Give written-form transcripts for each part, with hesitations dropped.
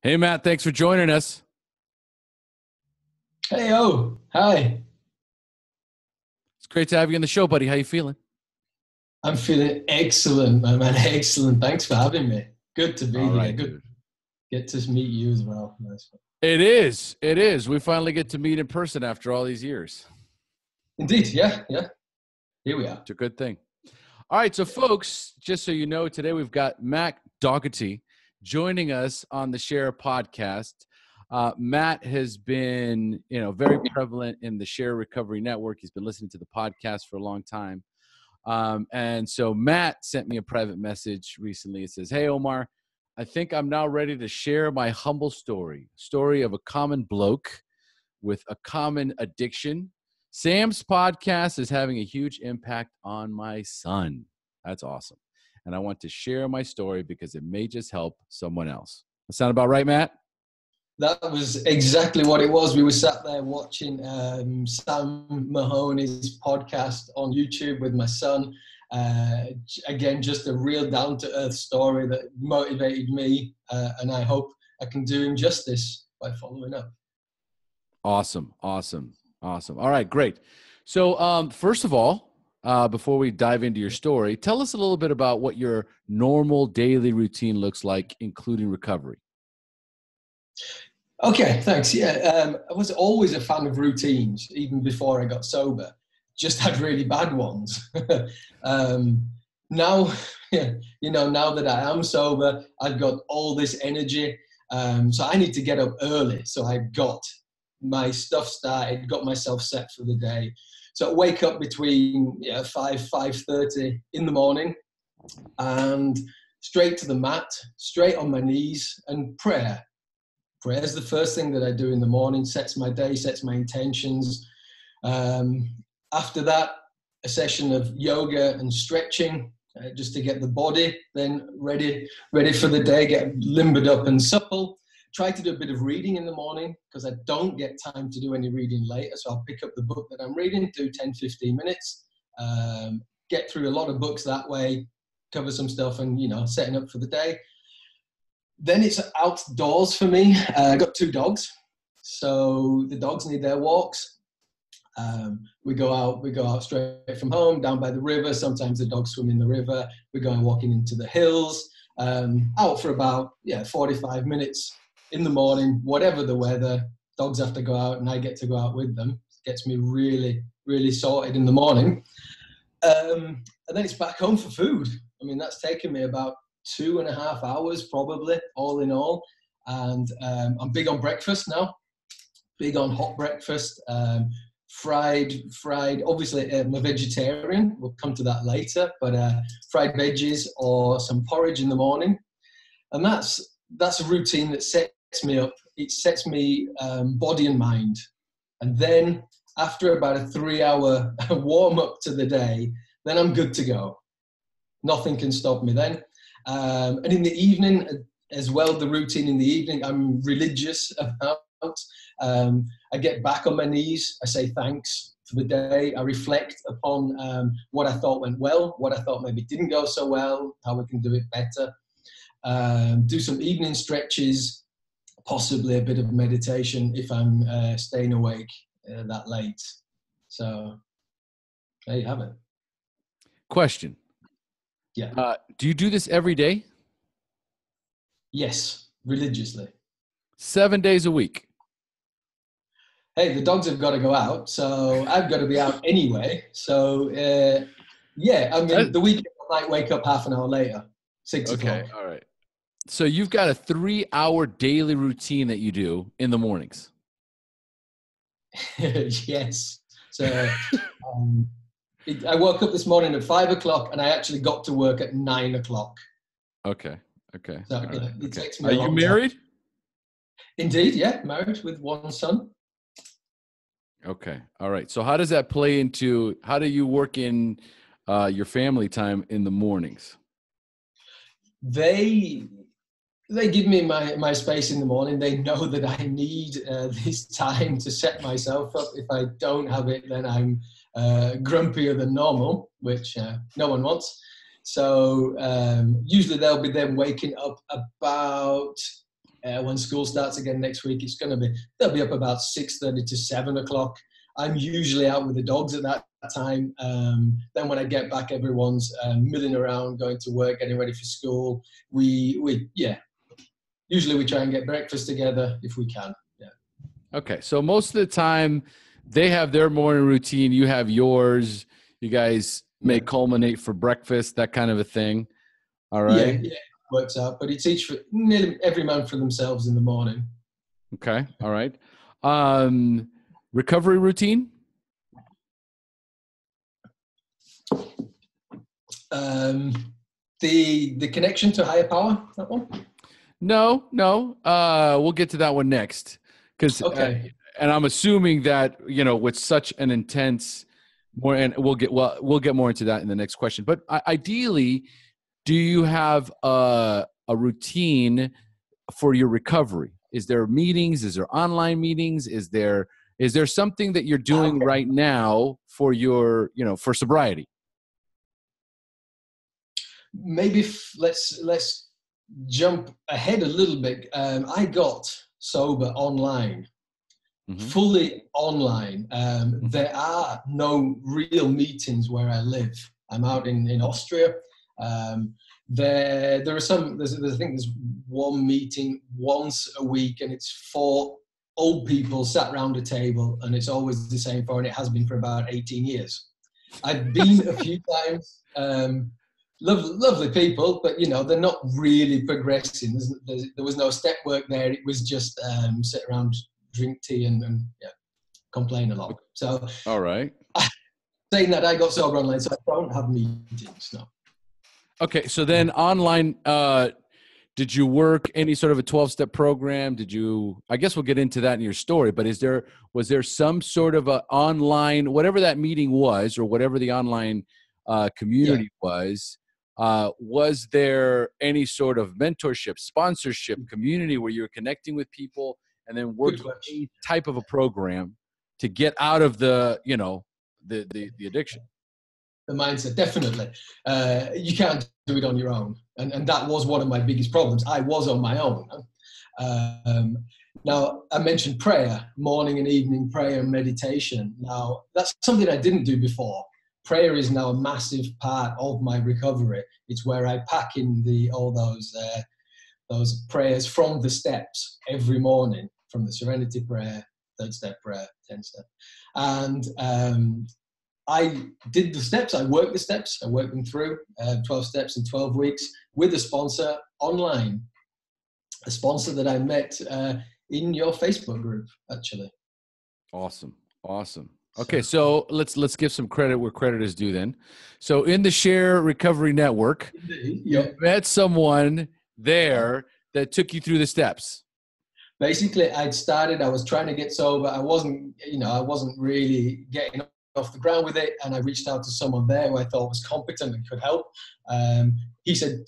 Hey, Matt, thanks for joining us. Hey, oh, hi. It's great to have you on the show, buddy. How you feeling? I'm feeling excellent, my man. Excellent. Thanks for having me. Good to be All here. right, Good dude. get to meet you as well. Nice one. It is. It is. We finally get to meet in person after all these years. Indeed, yeah. Here we are. It's a good thing. All right, so folks, just so you know, today we've got Matt Docherty joining us on the SHAIR podcast. Matt has been, very prevalent in the SHAIR Recovery Network. He's been listening to the podcast for a long time. And so Matt sent me a private message recently. It says, "Hey, Omar, I think I'm now ready to share my humble story of a common bloke with a common addiction. Sam's podcast is having a huge impact on my son." That's awesome. And I want to share my story because it may just help someone else. That sound about right, Matt? That was exactly what it was. We were sat there watching Sam Mahoney's podcast on YouTube with my son. Again, just a real down-to-earth story that motivated me, and I hope I can do him justice by following up. Awesome. All right, great. So first of all, before we dive into your story, tell us a little bit about what your normal daily routine looks like, including recovery. Okay, thanks. Yeah, I was always a fan of routines, even before I got sober. Just had really bad ones. Now, now that I am sober, I've got all this energy. So I need to get up early. So I got my stuff started, got myself set for the day. So I wake up between 5:30 in the morning, and straight to the mat, straight on my knees, and prayer. Prayer is the first thing that I do in the morning, sets my day, sets my intentions. After that, a session of yoga and stretching, just to get the body then ready for the day, get limbered up and supple. Try to do a bit of reading in the morning because I don't get time to do any reading later. So I'll pick up the book that I'm reading, do 10, 15 minutes, get through a lot of books that way, cover some stuff and, setting up for the day. Then it's outdoors for me. I got 2 dogs, so the dogs need their walks. We go out straight from home, down by the river. Sometimes the dogs swim in the river. We're going walking into the hills, out for about 45 minutes in the morning, whatever the weather. Dogs have to go out, and I get to go out with them. It gets me really, really sorted in the morning. And then it's back home for food. I mean, that's taken me about 2.5 hours probably, all in all. And I'm big on breakfast now, big on hot breakfast, fried, obviously I'm a vegetarian, we'll come to that later, but fried veggies or some porridge in the morning. And that's a routine that sets me up. It sets me body and mind. And then after about a 3-hour warm up to the day, then I'm good to go. Nothing can stop me then. And in the evening as well, the routine in the evening, I'm religious about. I get back on my knees. I say thanks for the day. I reflect upon what I thought went well, what I thought maybe didn't go so well, how we can do it better. Do some evening stretches, possibly a bit of meditation if I'm staying awake that late. So there you have it. Question. Yeah. Do you do this every day? Yes, religiously. 7 days a week? Hey, the dogs have got to go out, so I've got to be out anyway. So, the weekend I might wake up half an hour later, 6 o'clock. Okay, all right. So you've got a 3-hour daily routine that you do in the mornings? Yes. So I woke up this morning at 5 o'clock, and I actually got to work at 9 o'clock. Okay. So it takes me Are a long you married? time. Indeed, yeah, married with 1 son. Okay. All right. So how does that play into, how do you work in your family time in the mornings? They give me my space in the morning. They know that I need this time to set myself up. If I don't have it, then I'm grumpier than normal, which no one wants. So usually they'll be then waking up about when school starts again next week, they'll be up about 6:30 to 7 o'clock. I'm usually out with the dogs at that time. Then when I get back, everyone's milling around, going to work, getting ready for school. Usually we try and get breakfast together if we can. Yeah. Okay. So most of the time they have their morning routine. You have yours. You guys may culminate for breakfast, that kind of a thing. All right. Yeah, works out. But it's nearly every man for themselves in the morning. Okay. All right. Recovery routine? The connection to higher power, that one? No. We'll get to that one next. Because, okay. And I'm assuming that, with such an intense and we'll get more into that in the next question. But ideally, do you have a routine for your recovery? Is there meetings? Is there online meetings? Is there something that you're doing right now for your, for sobriety? Maybe let's jump ahead a little bit. I got sober online. Mm-hmm. Fully online. There are no real meetings where I live. I'm out in Austria. There are some. I think there's one meeting once a week, and it's 4 old people sat around a table, and it's always the same and it has been for about 18 years. I've been a few times. Lovely people, but they're not really progressing. There was no step work there. It was just sit around, drink tea and complain a lot. So, all right. Saying that, I got sober online, so I don't have meetings now. Okay, so then online, did you work any sort of a 12-step program? I guess we'll get into that in your story, but was there some sort of a online, whatever that meeting was, or whatever the online community was there any sort of mentorship, sponsorship, community where you're connecting with people and then working a type of a program to get out of the addiction? The mindset, definitely. You can't do it on your own. And that was one of my biggest problems. I was on my own. Now, I mentioned prayer, morning and evening prayer and meditation. Now, that's something I didn't do before. Prayer is now a massive part of my recovery. It's where I pack in all those prayers from the steps every morning, from the Serenity Prayer, 3rd step prayer, 10th step. And I did the steps. I worked the steps. I worked them through 12 steps in 12 weeks with a sponsor online, a sponsor that I met in your Facebook group, actually. Awesome. Okay, so let's give some credit where credit is due then. So in the SHAIR Recovery Network, you met someone there that took you through the steps. Basically, I was trying to get sober. I wasn't really getting off the ground with it, and I reached out to someone there who I thought was competent and could help. He said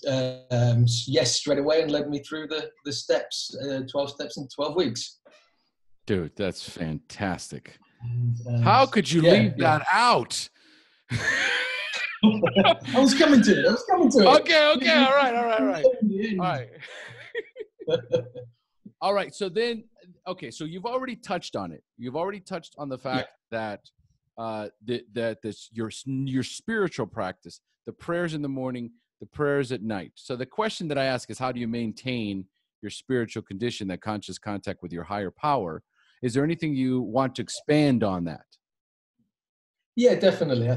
yes straight away and led me through the steps, 12 steps in 12 weeks. Dude, that's fantastic. How could you leave that out? I was coming to it. Okay. All right. All right. So then, so you've already touched on it. You've already touched on the fact that your spiritual practice, the prayers in the morning, the prayers at night. So the question that I ask is, how do you maintain your spiritual condition, that conscious contact with your higher power? Is there anything you want to expand on that? Yeah, definitely. I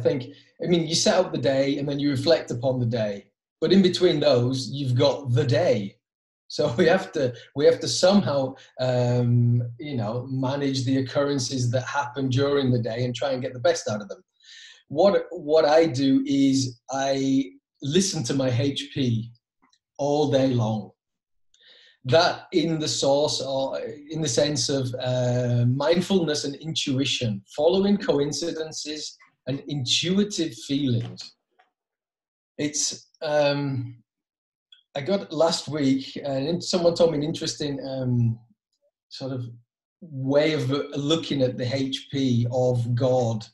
mean, you set up the day and then you reflect upon the day, but in between those, you've got the day. So we have to somehow, manage the occurrences that happen during the day and try and get the best out of them. What I do is I listen to my HP all day long. That in the source, or in the sense of mindfulness and intuition, following coincidences and intuitive feelings. It's I got last week, and someone told me an interesting sort of way of looking at the HP of God,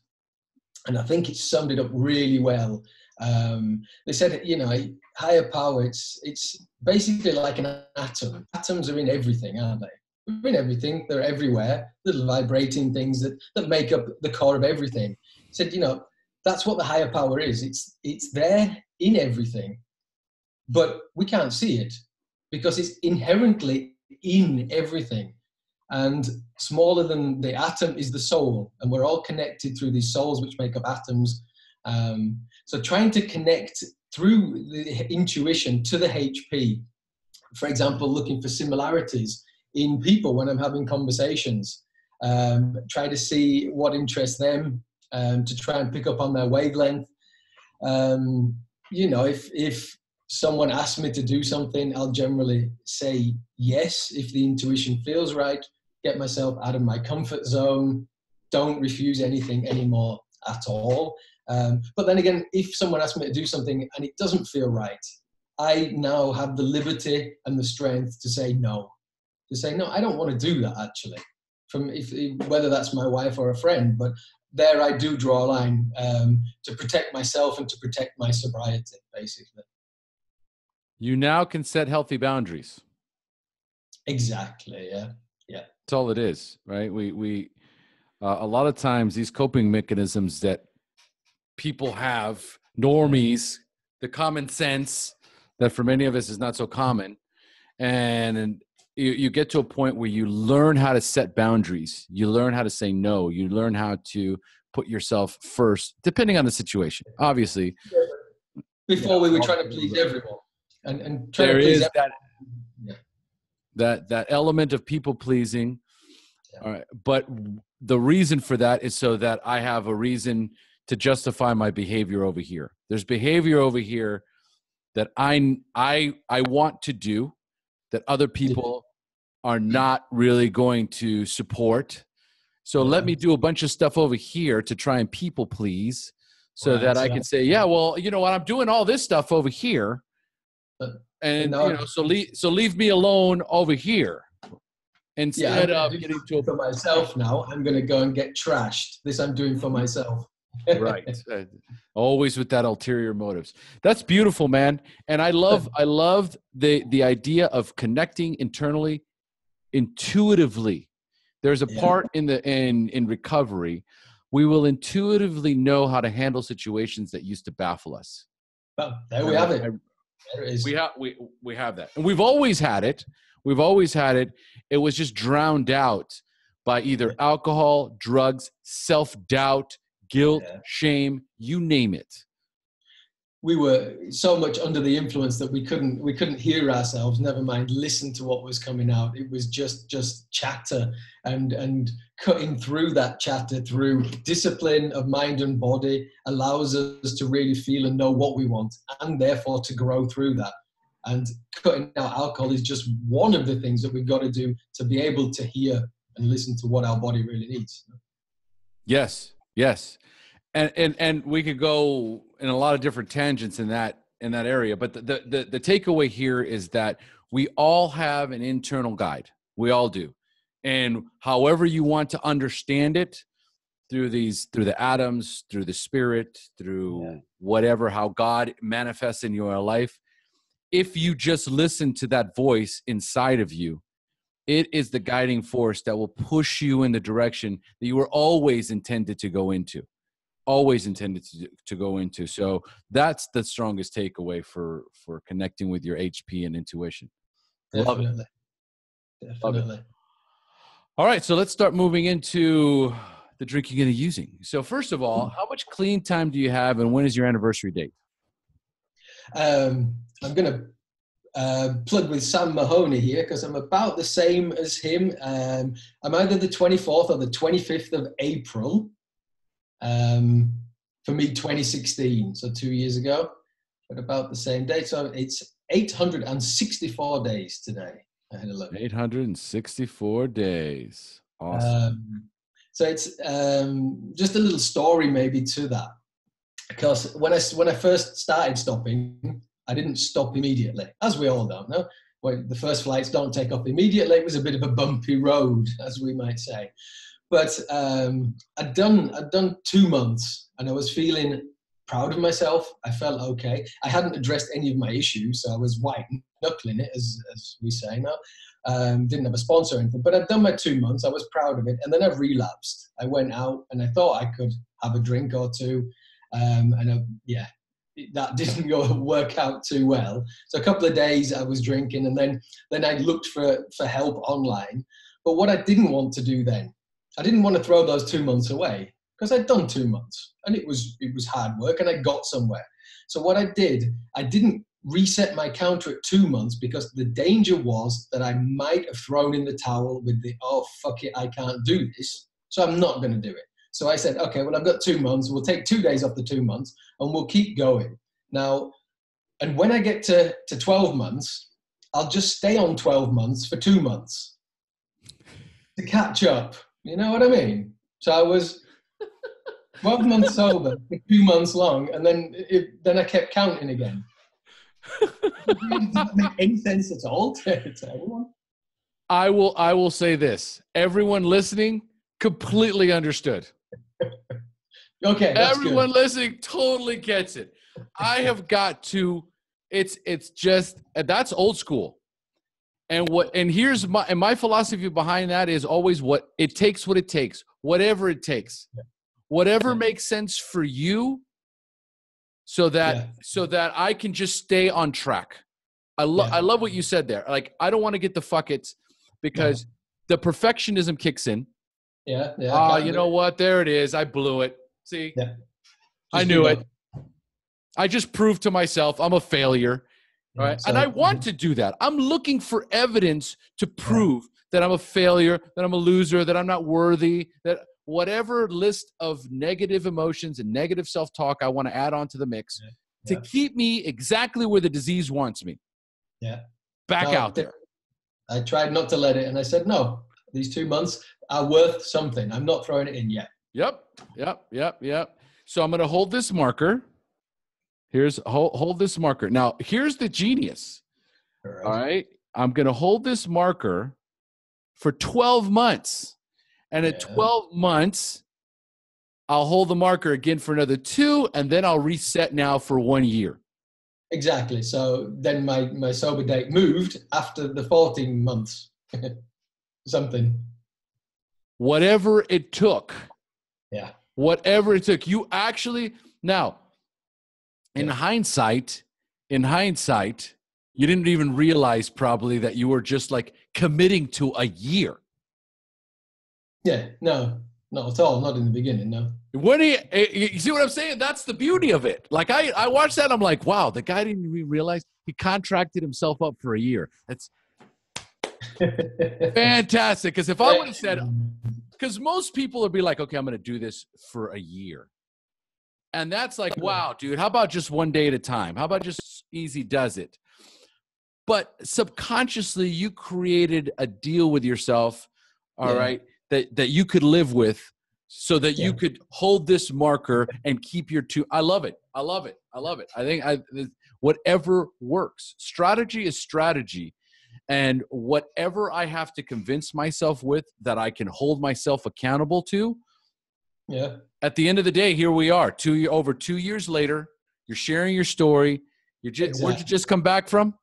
and I think it summed it up really well. They said, you know, higher power, it's basically like an atom. Atoms are in everything, aren't they? They're in everything. They're everywhere. Little vibrating things that make up the core of everything. Said, you know, that's what the higher power is. It's there in everything, but we can't see it because it's inherently in everything. And smaller than the atom is the soul, and we're all connected through these souls which make up atoms. So trying to connect through the intuition to the HP, for example, looking for similarities in people when I'm having conversations, try to see what interests them, to try and pick up on their wavelength. You know, if someone asks me to do something, I'll generally say yes if the intuition feels right, get myself out of my comfort zone, don't refuse anything anymore at all. But then again, if someone asks me to do something and it doesn't feel right, I now have the liberty and the strength to say no. To say, no, I don't want to do that actually, whether that's my wife or a friend, but there I do draw a line to protect myself and to protect my sobriety, basically. You now can set healthy boundaries. Exactly, yeah. That's all it is, right? We a lot of times these coping mechanisms that people have, normies, the common sense that for many of us is not so common, and you get to a point where you learn how to set boundaries. You learn how to say no. You learn how to put yourself first, depending on the situation. Obviously, before we were trying to please everyone, and trying there to please is everyone. that element of people pleasing. Yeah. All right, but the reason for that is so that I have a reason to justify my behavior over here. There's behavior over here that I want to do that other people are not really going to support. So let me do a bunch of stuff over here to try and people please so that I can say, yeah, well, you know what, I'm doing all this stuff over here. And you know, so leave me alone over here. Instead of getting to for myself now, I'm going to go and get trashed. This I'm doing for myself. Right. Always with that ulterior motives. That's beautiful, man. And I love the idea of connecting internally, intuitively. There's a part in recovery, we will intuitively know how to handle situations that used to baffle us. Well, there we have it. There it is. We have that. And we've always had it. We've always had it. It was just drowned out by either alcohol, drugs, self-doubt, guilt, shame, you name it. We were so much under the influence that we couldn't hear ourselves, never mind listen to what was coming out. It was just chatter, and cutting through that chatter through discipline of mind and body allows us to really feel and know what we want, and therefore to grow through that. And cutting out alcohol is just one of the things that we've got to do to be able to hear and listen to what our body really needs. Yes. And we could go in a lot of different tangents in that area, but the takeaway here is that we all have an internal guide. We all do. And however you want to understand it, through the atoms, through the spirit, through whatever, how God manifests in your life, if you just listen to that voice inside of you, it is the guiding force that will push you in the direction that you were always intended to go into. Always intended to go into. So that's the strongest takeaway for connecting with your HP and intuition. Definitely. Love it. Definitely. Love it. All right, so let's start moving into the drinking and the using. So first of all, how much clean time do you have, and when is your anniversary date? I'm going to plug with Sam Mahoney here because I'm about the same as him. I'm either the 24th or the 25th of April. For me, 2016, so 2 years ago, but about the same date. So it's 864 days today. 864 days. Awesome. So it's just a little story maybe to that, because when I first started stopping, I didn't stop immediately, as we all don't know. Well, the first flights don't take off immediately. It was a bit of a bumpy road, as we might say. But I'd done 2 months, and I was feeling proud of myself. I felt okay. I hadn't addressed any of my issues, so I was white knuckling it, as we say now. Didn't have a sponsor or anything, but I'd done my 2 months. I was proud of it. And then I relapsed. I went out and I thought I could have a drink or two. That didn't work out too well. So a couple of days I was drinking, and then I looked for help online. But what I didn't want to do then, I didn't want to throw those 2 months away, because I'd done 2 months and it was hard work and I got somewhere. So what I did, I didn't reset my counter at 2 months, because the danger was that I might have thrown in the towel with oh, fuck it, I can't do this. So I'm not going to do it. So I said, okay, well, I've got 2 months. We'll take 2 days off the 2 months and we'll keep going. Now, and when I get to 12 months, I'll just stay on 12 months for 2 months to catch up. You know what I mean? So I was 12 months sober for 2 months long, and then I kept counting again. It doesn't make any sense at all to everyone. I will say this. Everyone listening completely understood. Okay. Everyone listening totally gets it. I have got to, it's just, that's old school. And here's my philosophy behind that is always what it takes, whatever it takes, whatever makes sense for you, so that I can just stay on track. I love what you said there. Like, I don't want to get the fuck it's, because the perfectionism kicks in. You know what? There it is. I blew it. See, I knew it. I just proved to myself I'm a failure. Right. And I want to do that. I'm looking for evidence to prove that I'm a failure, that I'm a loser, that I'm not worthy, that whatever list of negative emotions and negative self-talk I want to add on to the mix to keep me exactly where the disease wants me. Back out there. I tried not to let it. And I said, no, these 2 months are worth something. I'm not throwing it in yet. Yep. So I'm going to hold this marker. Hold this marker. Now, here's the genius. All right. I'm going to hold this marker for 12 months. And at 12 months, I'll hold the marker again for another 2, and then I'll reset now for 1 year. Exactly. So then my sober date moved after the 14 months. Something. Whatever it took. Yeah. Whatever it took. You actually, now, in hindsight, you didn't even realize probably that you were just like committing to a year. Yeah, no, not at all. Not in the beginning, no. When you see what I'm saying? That's the beauty of it. Like I watched that, I'm like, wow, the guy didn't even realize he contracted himself up for a year. That's fantastic. Because if I would have said, because most people would be like, okay, I'm going to do this for a year. And that's like, wow, dude, how about just 1 day at a time? How about just easy does it? But subconsciously, you created a deal with yourself, all right, that you could live with, so that you could hold this marker and keep your 2. I love it. I think whatever works. Strategy is strategy. And whatever I have to convince myself with that I can hold myself accountable to, at the end of the day, here we are, over 2 years later. You're sharing your story. Where'd you just come back from?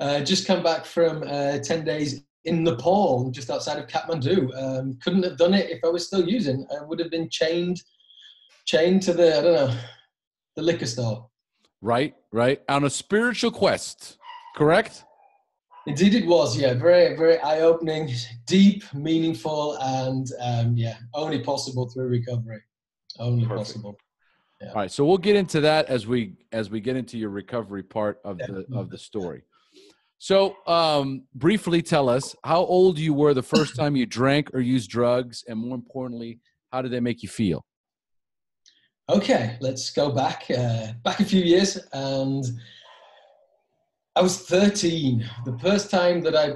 Just come back from 10 days in Nepal, just outside of Kathmandu. Couldn't have done it if I was still using. I would have been chained to the liquor store. Right. On a spiritual quest, correct? Indeed it was, very, very eye-opening, deep, meaningful, and only possible through recovery. Only possible. Yeah. All right, so we'll get into that as we get into your recovery part of the story. So briefly tell us how old you were the first time you drank or used drugs, and more importantly, how did they make you feel? Okay, let's go back a few years, and I was 13. The first time that I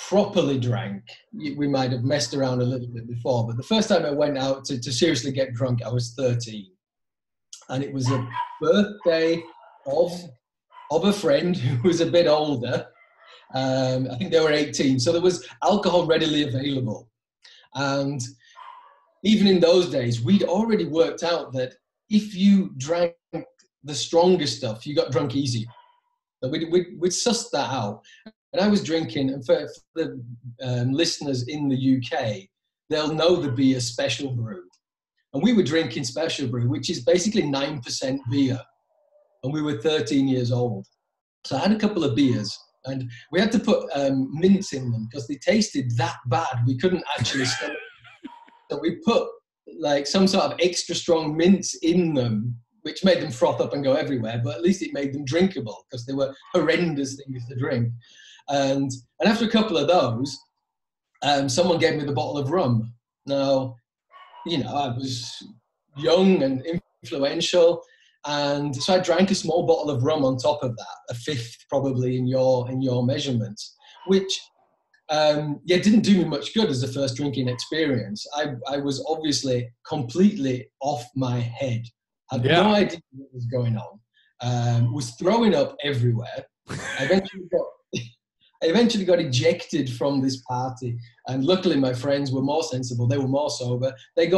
properly drank, we might have messed around a little bit before, but the first time I went out to seriously get drunk, I was 13. And it was a birthday of a friend who was a bit older. I think they were 18. So there was alcohol readily available. And even in those days, we'd already worked out that if you drank the stronger stuff, you got drunk easier. So we'd sussed that out. And I was drinking, and for the listeners in the UK, they'll know the beer Special Brew. And we were drinking Special Brew, which is basically 9% beer. And we were 13 years old. So I had a couple of beers, and we had to put mints in them because they tasted that bad. We couldn't actually stomach them. So we put like some sort of extra strong mints in them, which made them froth up and go everywhere, but at least it made them drinkable because they were horrendous things to drink. And after a couple of those, someone gave me the bottle of rum. Now, you know, I was young and influential, and so I drank a small bottle of rum on top of that, a fifth probably in your measurements, which didn't do me much good as a first drinking experience. I was obviously completely off my head. Had no idea what was going on. Was throwing up everywhere. I eventually got ejected from this party, and luckily my friends were more sensible. They were more sober. They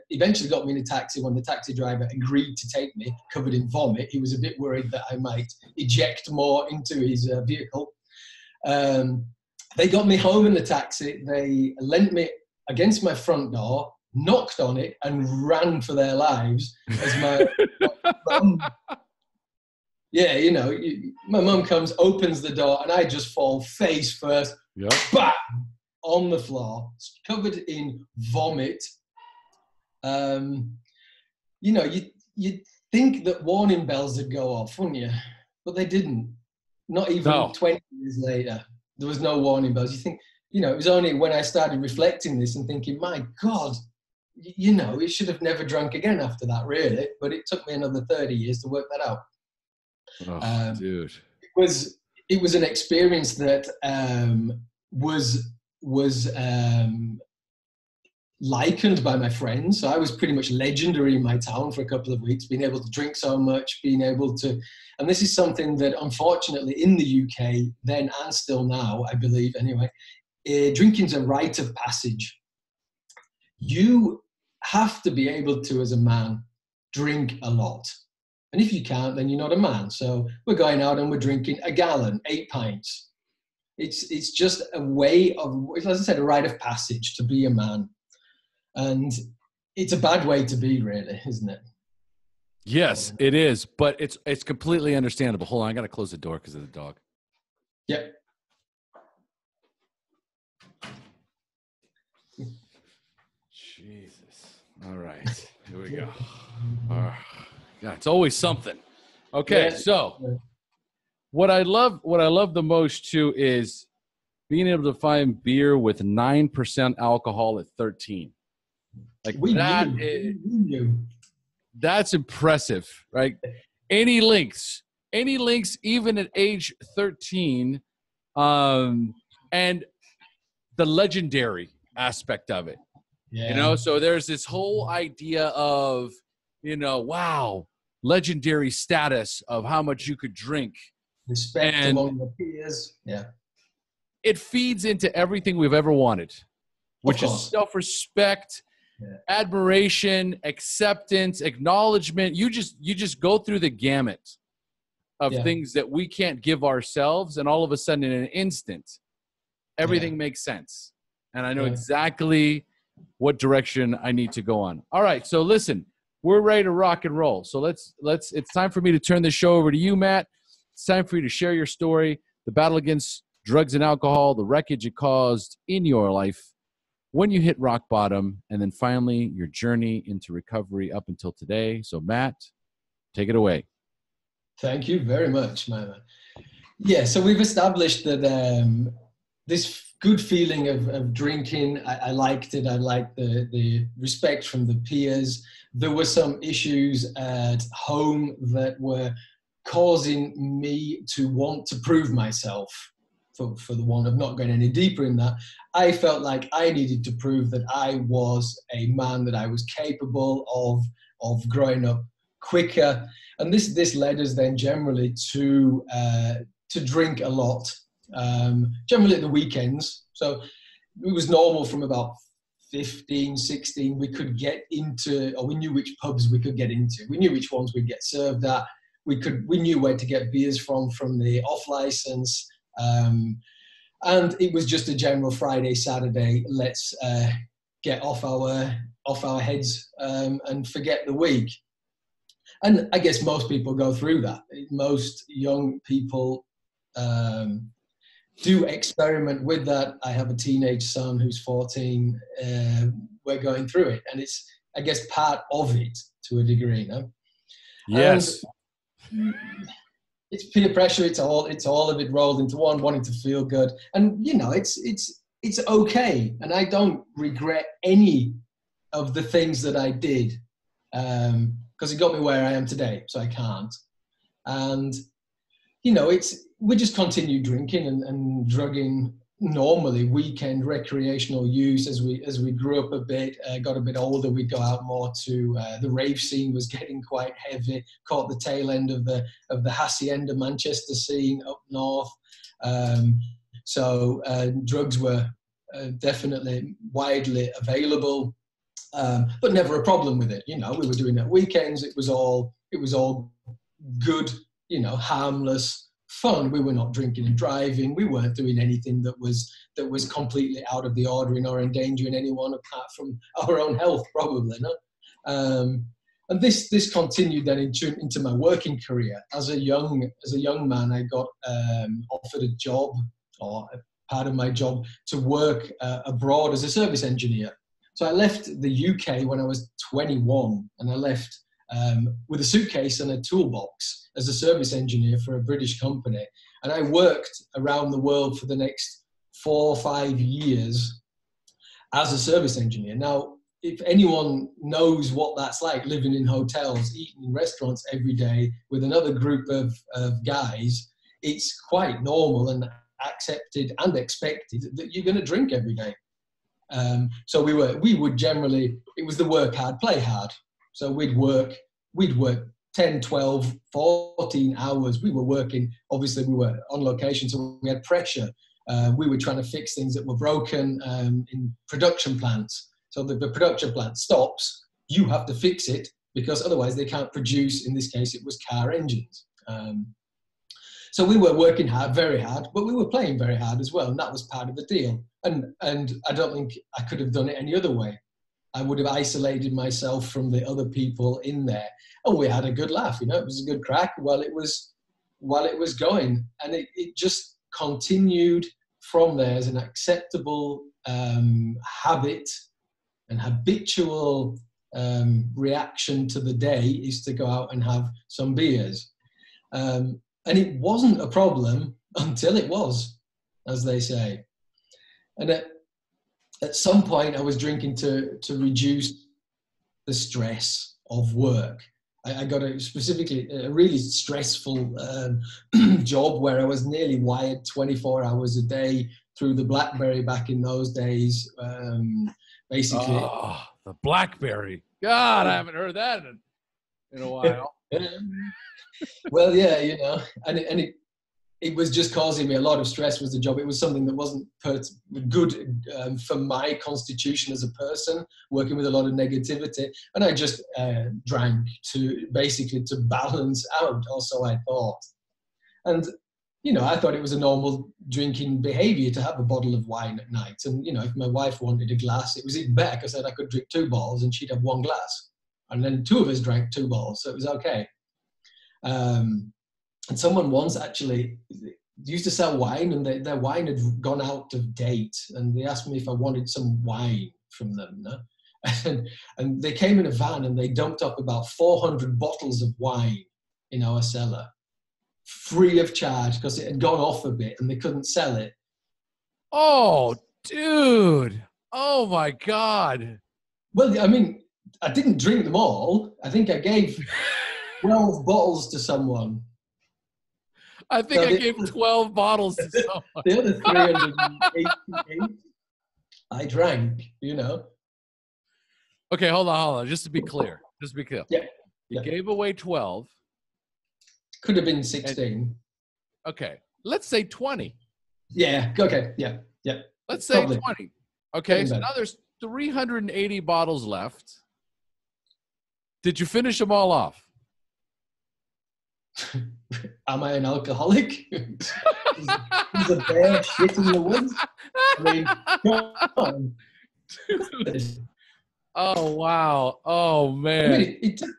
eventually got me in a taxi when the taxi driver agreed to take me, covered in vomit. He was a bit worried that I might eject more into his vehicle. They got me home in the taxi. They lent me against my front door, knocked on it, and ran for their lives as my mum. Yeah, you know, my mum comes, opens the door, and I just fall face first, bam, on the floor, covered in vomit. You know, you'd think that warning bells would go off, wouldn't you? But they didn't. Not even 20 years later, there was no warning bells. You think, you know, it was only when I started reflecting this and thinking, my God, you know, it should have never drunk again after that, really. But it took me another 30 years to work that out. Oh, dude. It was an experience that was likened by my friends. So I was pretty much legendary in my town for a couple of weeks, being able to drink so much, being able to, and this is something that unfortunately in the UK, then and still now, I believe anyway, drinking's a rite of passage. You have to be able to, as a man, drink a lot. And if you can't, then you're not a man. So we're going out and we're drinking a gallon, 8 pints. It's just a way of, as I said, a rite of passage to be a man. And it's a bad way to be, really, isn't it? Yes, it is. But it's completely understandable. Hold on, I got to close the door because of the dog. Yep. Jesus. All right. Here we go. Yeah, it's always something. Okay, so what I love the most too is being able to find beer with 9% alcohol at 13. Like that's impressive, right? Any links even at age 13, and the legendary aspect of it. Yeah. You know, so there's this whole idea of, you know, wow, legendary status of how much you could drink. Respect among the peers. Yeah. It feeds into everything we've ever wanted, which is self-respect, admiration, acceptance, acknowledgement. You just go through the gamut of things that we can't give ourselves, and all of a sudden in an instant, everything makes sense. And I know exactly what direction I need to go on. All right, so listen, we're ready to rock and roll. So let's it's time for me to turn this show over to you, Matt. It's time for you to share your story, the battle against drugs and alcohol, the wreckage it caused in your life, when you hit rock bottom, and then finally your journey into recovery up until today. So Matt, take it away. Thank you very much, man. Yeah, so we've established that this good feeling of drinking, I liked it. I liked the respect from the peers. There were some issues at home that were causing me to want to prove myself, for the want of not going any deeper in that. I felt like I needed to prove that I was a man, that I was capable of growing up quicker. And this led us then generally to drink a lot, generally at the weekends. So it was normal from about 15, 16, we could get into, or we knew which pubs we could get into. We knew which ones we'd get served at. We knew where to get beers from the off license. And it was just a general Friday, Saturday, let's get off our heads and forget the week. And I guess most people go through that. Most young people do experiment with that. I have a teenage son who's 14. We're going through it. And it's, I guess, part of it to a degree, no? Yes. And it's peer pressure. It's all of it rolled into one, wanting to feel good. And, you know, it's okay. And I don't regret any of the things that I did because it got me where I am today. So I can't. And, you know, we just continued drinking and drugging normally, weekend recreational use. As we grew up a bit, got a bit older, we'd go out more to the rave scene was getting quite heavy. Caught the tail end of the Hacienda Manchester scene up north. So drugs were definitely widely available, but never a problem with it. You know, we were doing it at weekends. It was all good, you know, harmless fun. We were not drinking and driving. We weren't doing anything that was completely out of the ordinary or endangering anyone apart from our own health, probably. No? And this continued then into my working career. As a young man, I got offered a job, or a part of my job, to work abroad as a service engineer. So I left the UK when I was 21, and I left with a suitcase and a toolbox as a service engineer for a British company. And I worked around the world for the next 4 or 5 years as a service engineer. Now, if anyone knows what that's like, living in hotels, eating in restaurants every day with another group of guys, it's quite normal and accepted and expected that you're going to drink every day. So we would generally, it was the work hard, play hard. So we'd work 10, 12, 14 hours. We were working, obviously we were on location, so we had pressure. We were trying to fix things that were broken in production plants. So the production plant stops, you have to fix it because otherwise they can't produce, in this case it was car engines. So we were working hard, very hard, but we were playing very hard as well, and that was part of the deal. And I don't think I could have done it any other way. I would have isolated myself from the other people in there. And we had a good laugh, you know, it was a good crack while it was going. And it just continued from there as an acceptable habit and habitual reaction to the day is to go out and have some beers. And it wasn't a problem until it was, as they say. And at some point I was drinking to reduce the stress of work. I got a really stressful job where I was nearly wired 24 hours a day through the BlackBerry back in those days. Basically. Oh, the BlackBerry. God, I haven't heard that in a while. Well, yeah, you know, and it was just causing me a lot of stress was the job. It was something that wasn't good for my constitution as a person, working with a lot of negativity. And I just drank to balance out, or so I thought. And, you know, I thought it was a normal drinking behavior to have a bottle of wine at night. And, you know, if my wife wanted a glass, it was even better because I said I could drink 2 bottles and she'd have 1 glass. And then 2 of us drank 2 bottles, so it was okay. And someone once actually used to sell wine, and their wine had gone out of date, and they asked me if I wanted some wine from them. No? And they came in a van and they dumped up about 400 bottles of wine in our cellar, free of charge, because it had gone off a bit and they couldn't sell it. Oh, dude. Oh, my God. Well, I mean, I didn't drink them all. I think I gave 12 bottles to someone. I think I gave 12 bottles to someone. The other 388 I drank, you know. Okay, hold on. Just to be clear. Yeah. You gave away 12. Could have been 16. Okay. Let's say 20. Yeah. Okay. Yeah. Let's say 20. Okay. So now 380 bottles left. Did you finish them all off? Am I an alcoholic? Is a bear shit in the woods? I mean, come on. Oh, wow. Oh, man. I mean, it took,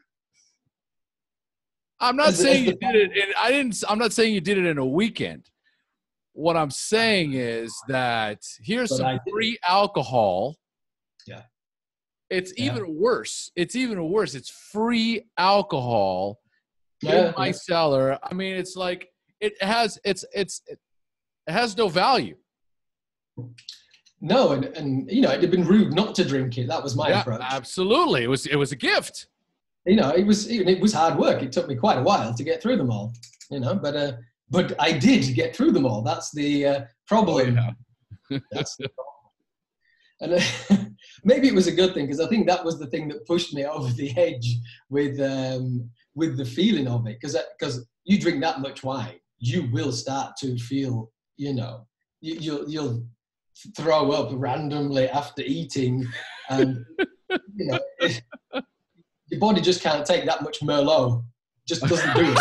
I'm not saying you did it. I'm not saying you did it in a weekend. What I'm saying is that here's some free alcohol. Yeah. It's even worse. It's even worse. It's free alcohol in my cellar. I mean, it's like it has no value. No, and you know, it'd have been rude not to drink it. That was my approach. Absolutely. It was a gift. You know, it was hard work. It took me quite a while to get through them all. You know, but I did get through them all. That's the problem. Oh, yeah. That's the problem. And maybe it was a good thing, because I think that was the thing that pushed me over the edge with the feeling of it. Because you drink that much wine, you will start to feel, you know, you'll throw up randomly after eating, and you know, your body just can't take that much Merlot. Just doesn't do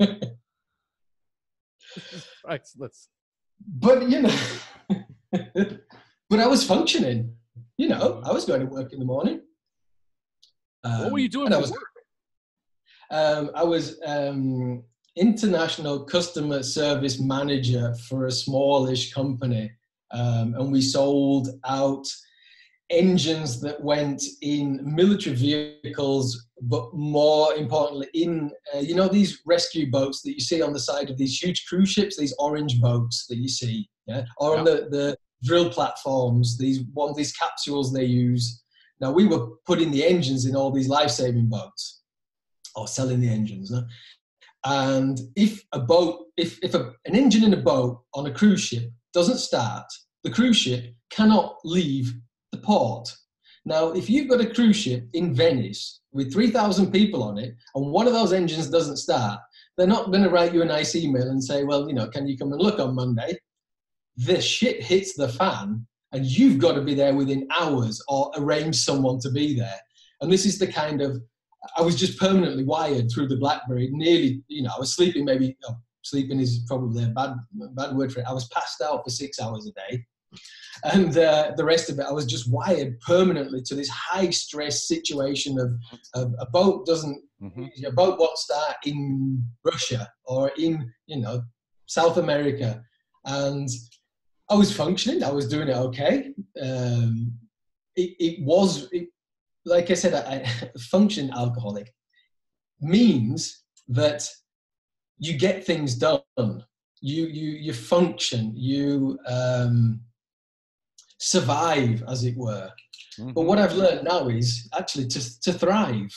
it. Priceless. But you know, but I was functioning. You know, I was going to work in the morning. What were you doing for work? I was international customer service manager for a smallish company, and we sold out engines that went in military vehicles, but more importantly in you know, these rescue boats that you see on the side of these huge cruise ships, these orange boats that you see, or on the drill platforms, these capsules they use. Now, we were putting the engines in all these life-saving boats, or selling the engines. No? And if an engine in a boat on a cruise ship doesn't start, the cruise ship cannot leave the port. Now, if you've got a cruise ship in Venice with 3,000 people on it, and one of those engines doesn't start, they're not going to write you a nice email and say, well, you know, can you come and look on Monday? The shit hits the fan, and you've got to be there within hours, or arrange someone to be there. And this is the kind of, I was just permanently wired through the BlackBerry. Nearly, you know, I was sleeping, maybe, sleeping is probably a bad word for it. I was passed out for 6 hours a day. And the rest of it, I was just wired permanently to this high stress situation of a boat a boat won't start in Russia or in, you know, South America. And I was functioning. I was doing it okay. Like I said, I function alcoholic means that you get things done. You function. You survive, as it were. Mm-hmm. But what I've learned now is actually to thrive.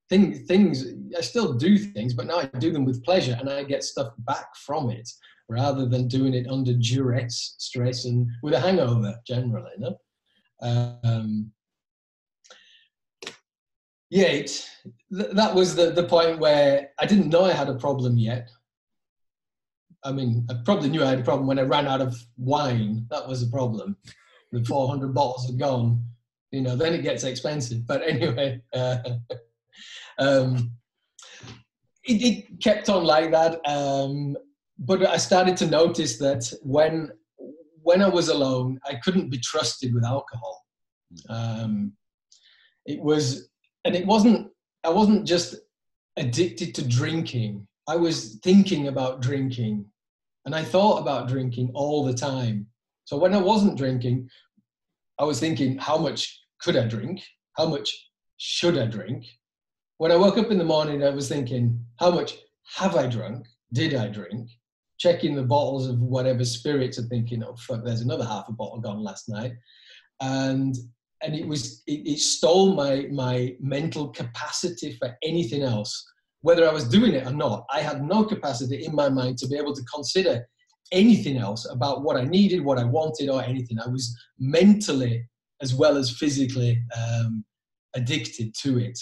Things, I still do things, but now I do them with pleasure, and I get stuff back from it, rather than doing it under duress, stress, and with a hangover generally. No? That was the point where I didn't know I had a problem yet. I mean, I probably knew I had a problem when I ran out of wine. That was a problem. The 400 bottles are gone. You know, then it gets expensive. But anyway, it kept on like that. But I started to notice that when I was alone, I couldn't be trusted with alcohol. I wasn't just addicted to drinking. I was thinking about drinking, and I thought about drinking all the time. So when I wasn't drinking, I was thinking, how much could I drink? How much should I drink? When I woke up in the morning, I was thinking, how much have I drunk? Did I drink? Checking the bottles of whatever spirits and thinking, oh fuck, there's another half a bottle gone last night. And it stole my mental capacity for anything else. Whether I was doing it or not, I had no capacity in my mind to be able to consider anything else about what I needed, what I wanted, or anything. I was mentally as well as physically addicted to it.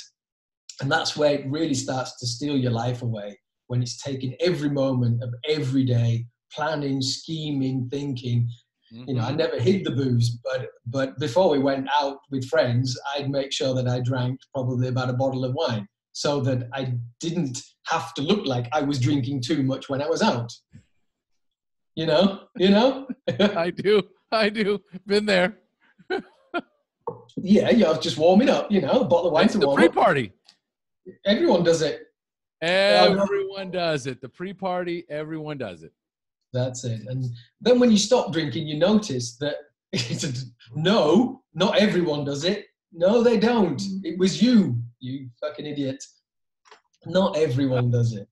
And that's where it really starts to steal your life away, when it's taking every moment of every day, planning, scheming, thinking. You know, I never hid the booze, but before we went out with friends, I'd make sure that I drank probably about a bottle of wine so that I didn't have to look like I was drinking too much when I was out. You know? I do. Been there. Yeah, I was just warming up, you know, a bottle of wine That's to the warm up. pre-party. Everyone does it. Everyone does it. The pre-party, everyone does it. That's it. And then when you stop drinking, you notice that no, not everyone does it. No, they don't. It was you fucking idiot. Not everyone does it.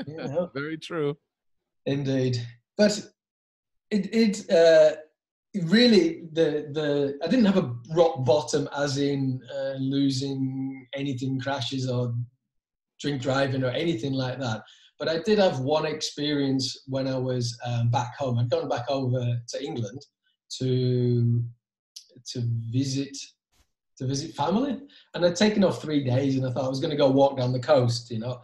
You know? Very true. Indeed. But it really, I didn't have a rock bottom as in losing anything, crashes or drink driving or anything like that. But I did have one experience when I was back home. I'd gone back over to England to visit family, and I'd taken off 3 days, and I thought I was going to go walk down the coast. You know,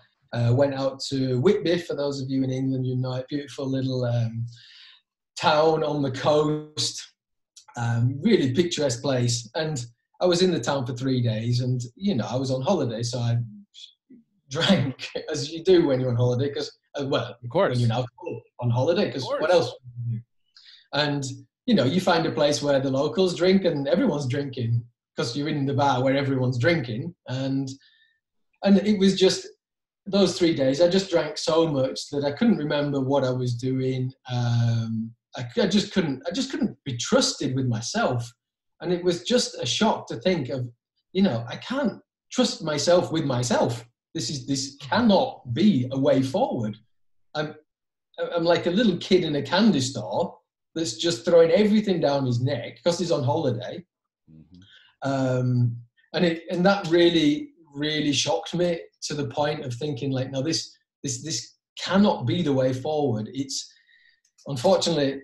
went out to Whitby. For those of you in England, you know, a beautiful little town on the coast, really picturesque place. And I was in the town for 3 days, and you know, I was on holiday, so I drank as you do when you're on holiday, because well, of course, when you're now on holiday, because what else would you do? And you know, you find a place where the locals drink and everyone's drinking, because you're in the bar where everyone's drinking. And it was just those 3 days, I just drank so much that I couldn't remember what I was doing. I just couldn't be trusted with myself. And it was just a shock to think of, you know, I can't trust myself with myself. This cannot be a way forward. I'm like a little kid in a candy store that's just throwing everything down his neck because he's on holiday. And that really, really shocked me to the point of thinking, like, no, this cannot be the way forward. It's unfortunately,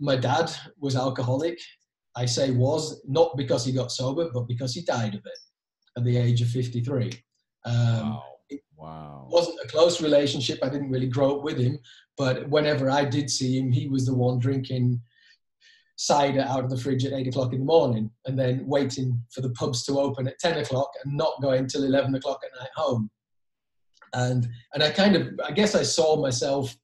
my dad was alcoholic. I say was, not because he got sober, but because he died of it at the age of 53. Wow. It wasn't a close relationship. I didn't really grow up with him, but whenever I did see him, he was the one drinking cider out of the fridge at 8 o'clock in the morning, and then waiting for the pubs to open at 10 o'clock and not going till 11 o'clock at night home. And I guess I saw myself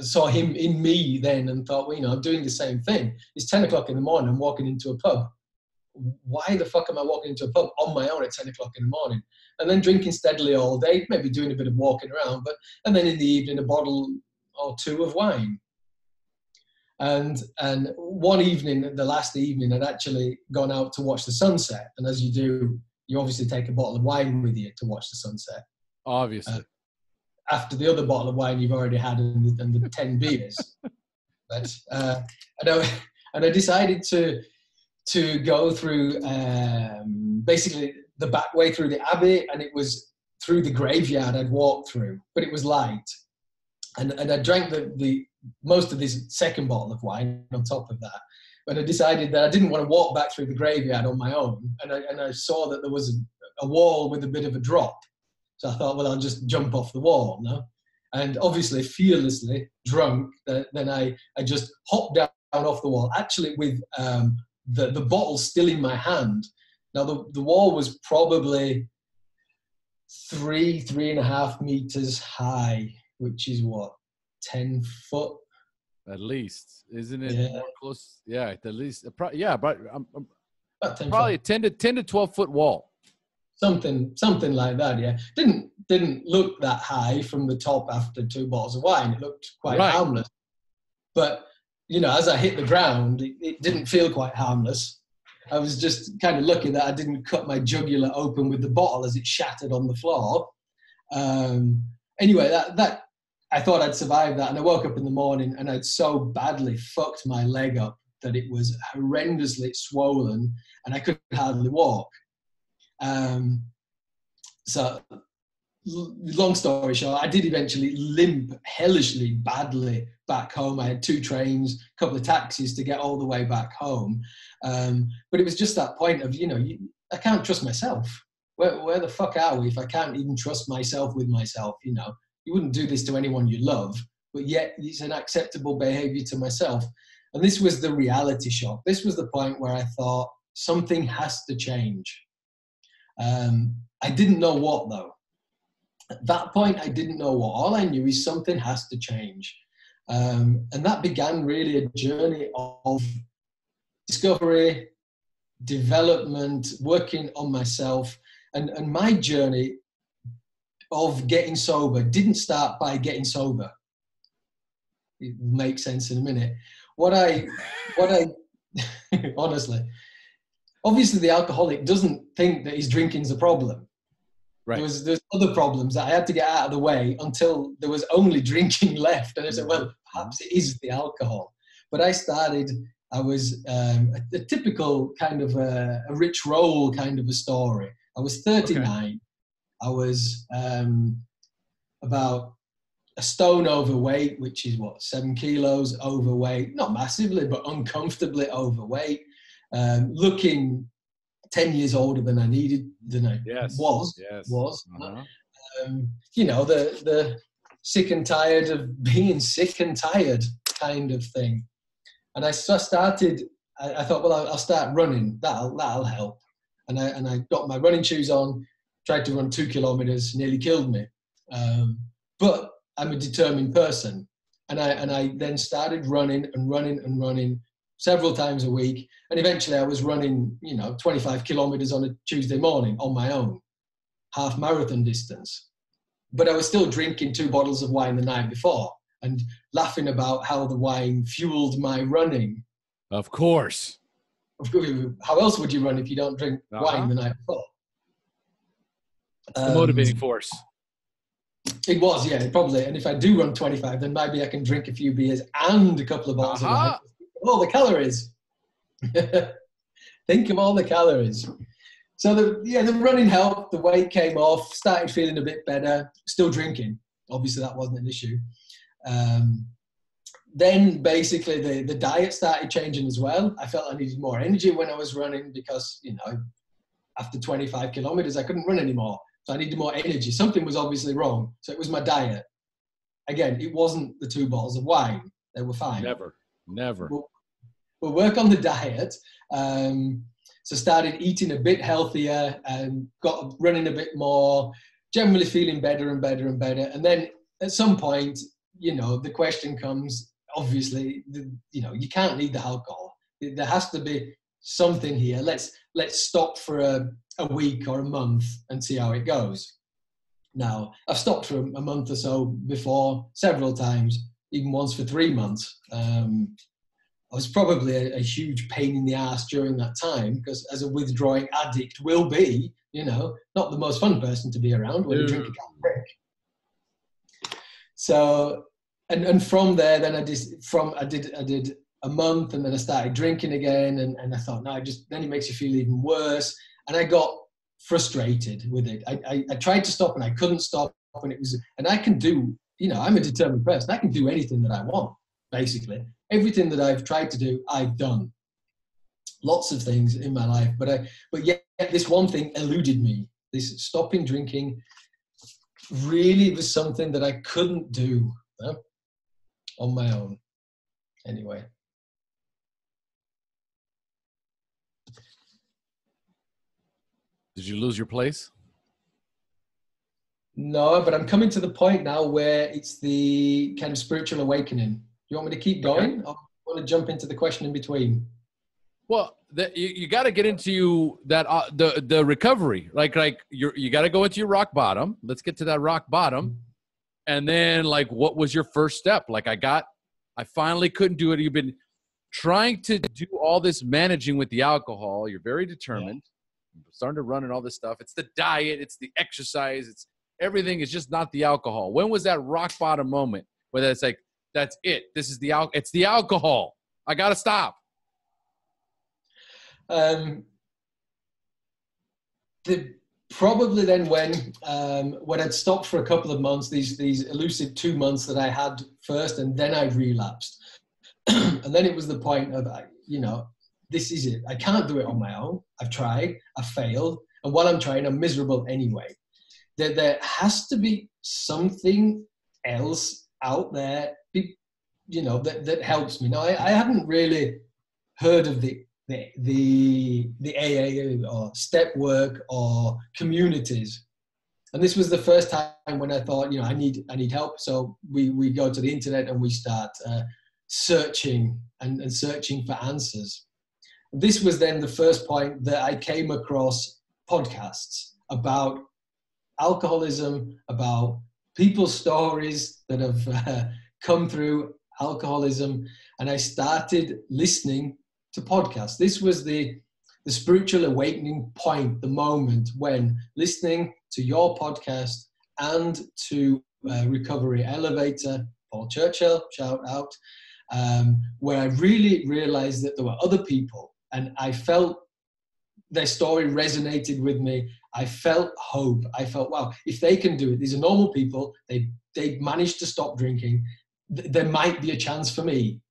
saw him in me then, and thought, well, you know, I'm doing the same thing. It's 10 o'clock in the morning, I'm walking into a pub. Why the fuck am I walking into a pub on my own at 10 o'clock in the morning? And then drinking steadily all day, maybe doing a bit of walking around, and then in the evening, a bottle or two of wine. And one evening, the last evening, I'd actually gone out to watch the sunset. And as you do, you obviously take a bottle of wine with you to watch the sunset. Obviously. After the other bottle of wine you've already had and the 10 beers. But and I decided to go through basically the back way through the Abbey, and it was through the graveyard I'd walked through, but it was light. And I drank the most of this second bottle of wine on top of that. But I decided that I didn't want to walk back through the graveyard on my own. And I saw that there was a wall with a bit of a drop. So I thought, well, I'll just jump off the wall, no? And obviously, fearlessly drunk, then I just hopped down off the wall, actually with the bottle still in my hand. Now, the wall was probably 3.5 meters high, which is what, 10 foot? At least, isn't it? Yeah. More close? Yeah, at least. Yeah, but Probably a 10 to 12 foot wall. Something like that. Yeah, didn't look that high from the top after 2 bottles of wine. It looked quite harmless. But you know, as I hit the ground, it didn't feel quite harmless. I was just kind of lucky that I didn't cut my jugular open with the bottle as it shattered on the floor. Anyway, that I thought I'd survive that, and I woke up in the morning and I'd so badly fucked my leg up that it was horrendously swollen and I could hardly walk. So long story short, I did eventually limp hellishly badly back home. I had 2 trains, a couple of taxis to get all the way back home. But it was just that point of, you know, I can't trust myself. Where the fuck are we if I can't even trust myself with myself? You know, you wouldn't do this to anyone you love, but yet it's an acceptable behavior to myself. And this was the reality shock. This was the point where I thought something has to change. I didn't know what, though. At that point, I didn't know what. All I knew is something has to change. And that began really a journey of discovery, development, working on myself. And my journey of getting sober didn't start by getting sober. It will make sense in a minute. What I honestly, obviously the alcoholic doesn't think that his drinking's a problem. Right. There's other problems that I had to get out of the way until there was only drinking left. And I said, well, perhaps it is the alcohol. But I was a typical kind of a Rich Roll kind of a story. I was 39. Okay. I was about a stone overweight, which is 7 kilos overweight. Not massively, but uncomfortably overweight. Looking 10 years older than I needed, than I was. Uh-huh. The sick and tired of being sick and tired kind of thing. And I started, I thought, well, I'll start running. That'll help. And I got my running shoes on, tried to run 2 kilometers, nearly killed me. But I'm a determined person. And I then started running several times a week. And eventually I was running, 25 kilometers on a Tuesday morning on my own, half marathon distance. But I was still drinking 2 bottles of wine the night before and laughing about how the wine fueled my running. Of course. How else would you run if you don't drink wine the night before? It's the motivating force. It was, yeah, probably. And if I do run 25, then maybe I can drink a few beers and a couple of bottles of wine. All the calories. Think of all the calories. So the running helped. The weight came off. Started feeling a bit better. Still drinking. Obviously, that wasn't an issue. Then basically the diet started changing as well. I felt I needed more energy when I was running because, after 25 kilometers, I couldn't run anymore. So I needed more energy. Something was obviously wrong. So it was my diet. Again, it wasn't the 2 bottles of wine. They were fine. Never. We'll work on the diet. So started eating a bit healthier and got running a bit more, generally feeling better and better and better. And then at some point, the question comes, obviously, you can't need the alcohol. There has to be something here. Let's stop for a week or a month and see how it goes. Now, I've stopped for a month or so before, several times, even once for 3 months. I was probably a huge pain in the ass during that time because as a withdrawing addict will be, not the most fun person to be around when you drink a can of drink. So, and from there, then I did a month and then I started drinking again and I thought, no, then it makes you feel even worse. And I got frustrated with it. I tried to stop and I couldn't stop and I can do, I'm a determined person. I can do anything that I want, basically. Everything that I've tried to do, I've done. Lots of things in my life, but yet this one thing eluded me. This stopping drinking really was something that I couldn't do on my own. Anyway. Did you lose your place? No, but I'm coming to the point now where it's the kind of spiritual awakening. You want me to keep going? Okay. Or want to jump into the question in between? Well, you got to get into that the recovery. Like you got to go into your rock bottom. Let's get to that rock bottom, and then what was your first step? I finally couldn't do it. You've been trying to do all this managing with the alcohol. You're very determined. Yeah. You're starting to run and all this stuff. It's the diet. It's the exercise. It's everything. It's just not the alcohol. When was that rock bottom moment where it's like, that's it. This is it's the alcohol. I got to stop. Probably then when I'd stopped for a couple of months, these elusive 2 months that I had first, and then I relapsed. And then it was the point of, this is it. I can't do it on my own. I've tried, I've failed. And while I'm trying, I'm miserable anyway. There has to be something else out there that helps me. Now, I hadn't really heard of the AA or step work or communities. And this was the first time when I thought, I need help. So we go to the internet and we start searching and searching for answers. This was then the first point that I came across podcasts about alcoholism, about people's stories that have come through alcoholism. And I started listening to podcasts. This was the spiritual awakening point, the moment when listening to your podcast and to Recovery Elevator, Paul Churchill, shout out, where I really realized that there were other people, and I felt their story resonated with me. I felt hope. I felt, wow, if they can do it, these are normal people, they managed to stop drinking, there might be a chance for me.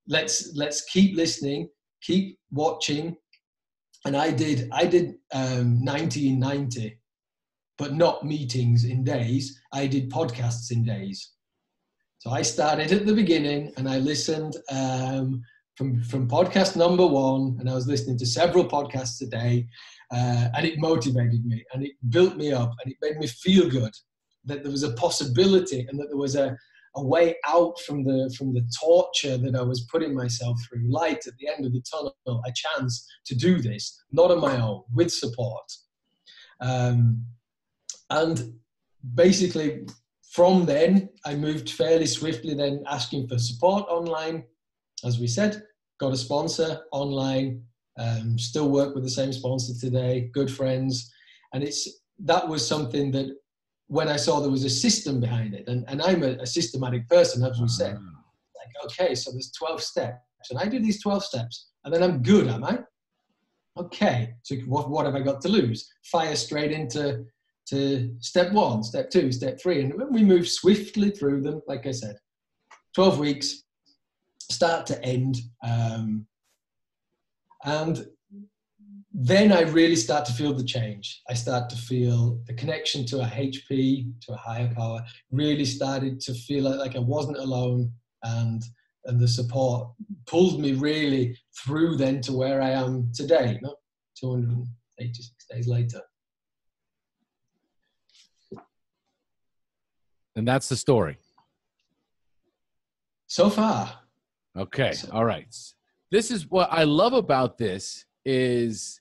Let's keep listening, keep watching. And I did 90 in 90, but not meetings in days. I did podcasts in days. So I started at the beginning and I listened from podcast number 1, and I was listening to several podcasts a day, and it motivated me and it built me up and it made me feel good that there was a possibility and that there was a way out from the torture that I was putting myself through, light at the end of the tunnel, a chance to do this, not on my own, with support. And basically from then, I moved fairly swiftly then asking for support online. As we said, got a sponsor online, still work with the same sponsor today, good friends. And that was something that when I saw there was a system behind it, and I'm a systematic person, as we said, like, okay, so there's 12 steps, and I do these 12 steps, and then I'm good, am I? Okay, so what have I got to lose? Fire straight into step 1, step 2, step 3, and we move swiftly through them, like I said. 12 weeks, start to end, and then I really start to feel the change. I start to feel the connection to a HP, to a higher power, really started to feel like I wasn't alone, and the support pulled me really through then to where I am today, 286 days later. And that's the story. So far. Okay. All right. This is what I love about this is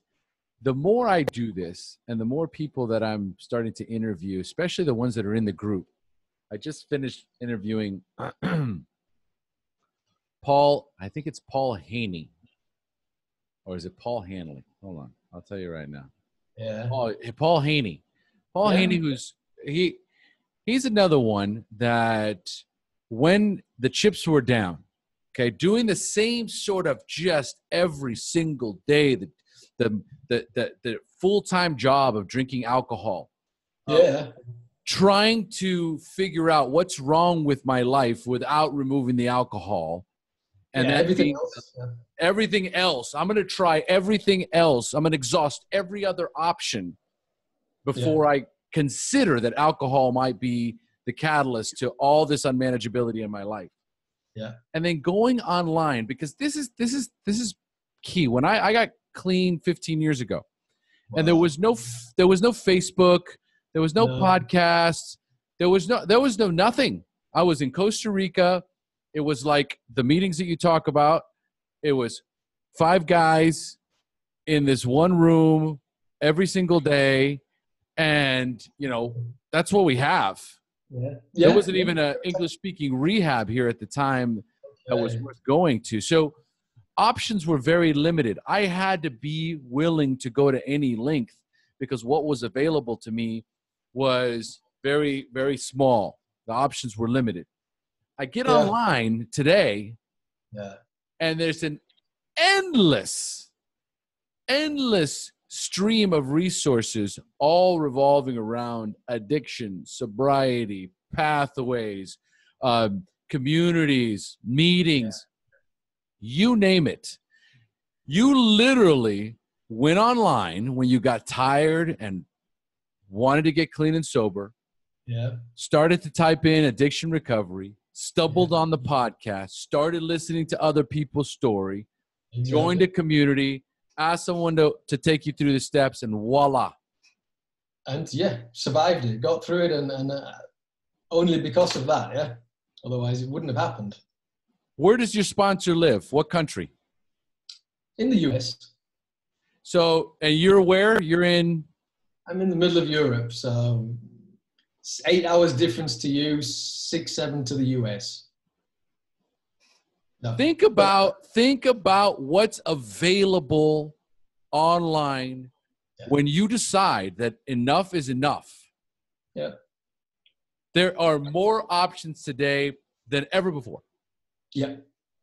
the more I do this and the more people that I'm starting to interview, especially the ones that are in the group. I just finished interviewing Paul, I think it's Paul Haney. Or is it Paul Hanley? Hold on. I'll tell you right now. Yeah. Paul Haney. Paul Haney, he's another one that when the chips were down, okay, doing the same sort of just every single day, the full-time job of drinking alcohol. Trying to figure out what's wrong with my life without removing the alcohol. And everything else. I'm going to try everything else. I'm going to exhaust every other option before I consider that alcohol might be the catalyst to all this unmanageability in my life. Yeah. And then going online, because this is key. When I got clean 15 years ago, and there was no Facebook, there was no podcast, there was no nothing. I was in Costa Rica. It was like the meetings that you talk about. It was 5 guys in this one room every single day. And, that's what we have. There wasn't even an English-speaking rehab here at the time that was worth going to. So options were very limited. I had to be willing to go to any length because what was available to me was very, very small. The options were limited. I get online today, and there's an endless stream of resources all revolving around addiction, sobriety, pathways, communities, meetings, you name it. You literally went online when you got tired and wanted to get clean and sober, started to type in addiction recovery, stumbled on the podcast, started listening to other people's story, joined a community, asked someone to take you through the steps, and voila. And yeah, survived it, got through it, and only because of that, yeah. Otherwise, it wouldn't have happened. Where does your sponsor live? What country? In the US. So, and you're where? You're in? I'm in the middle of Europe, so it's 8 hours difference to you, 6, 7 to the US. No. Think about what's available online when you decide that enough is enough. Yeah. There are more options today than ever before. Yeah.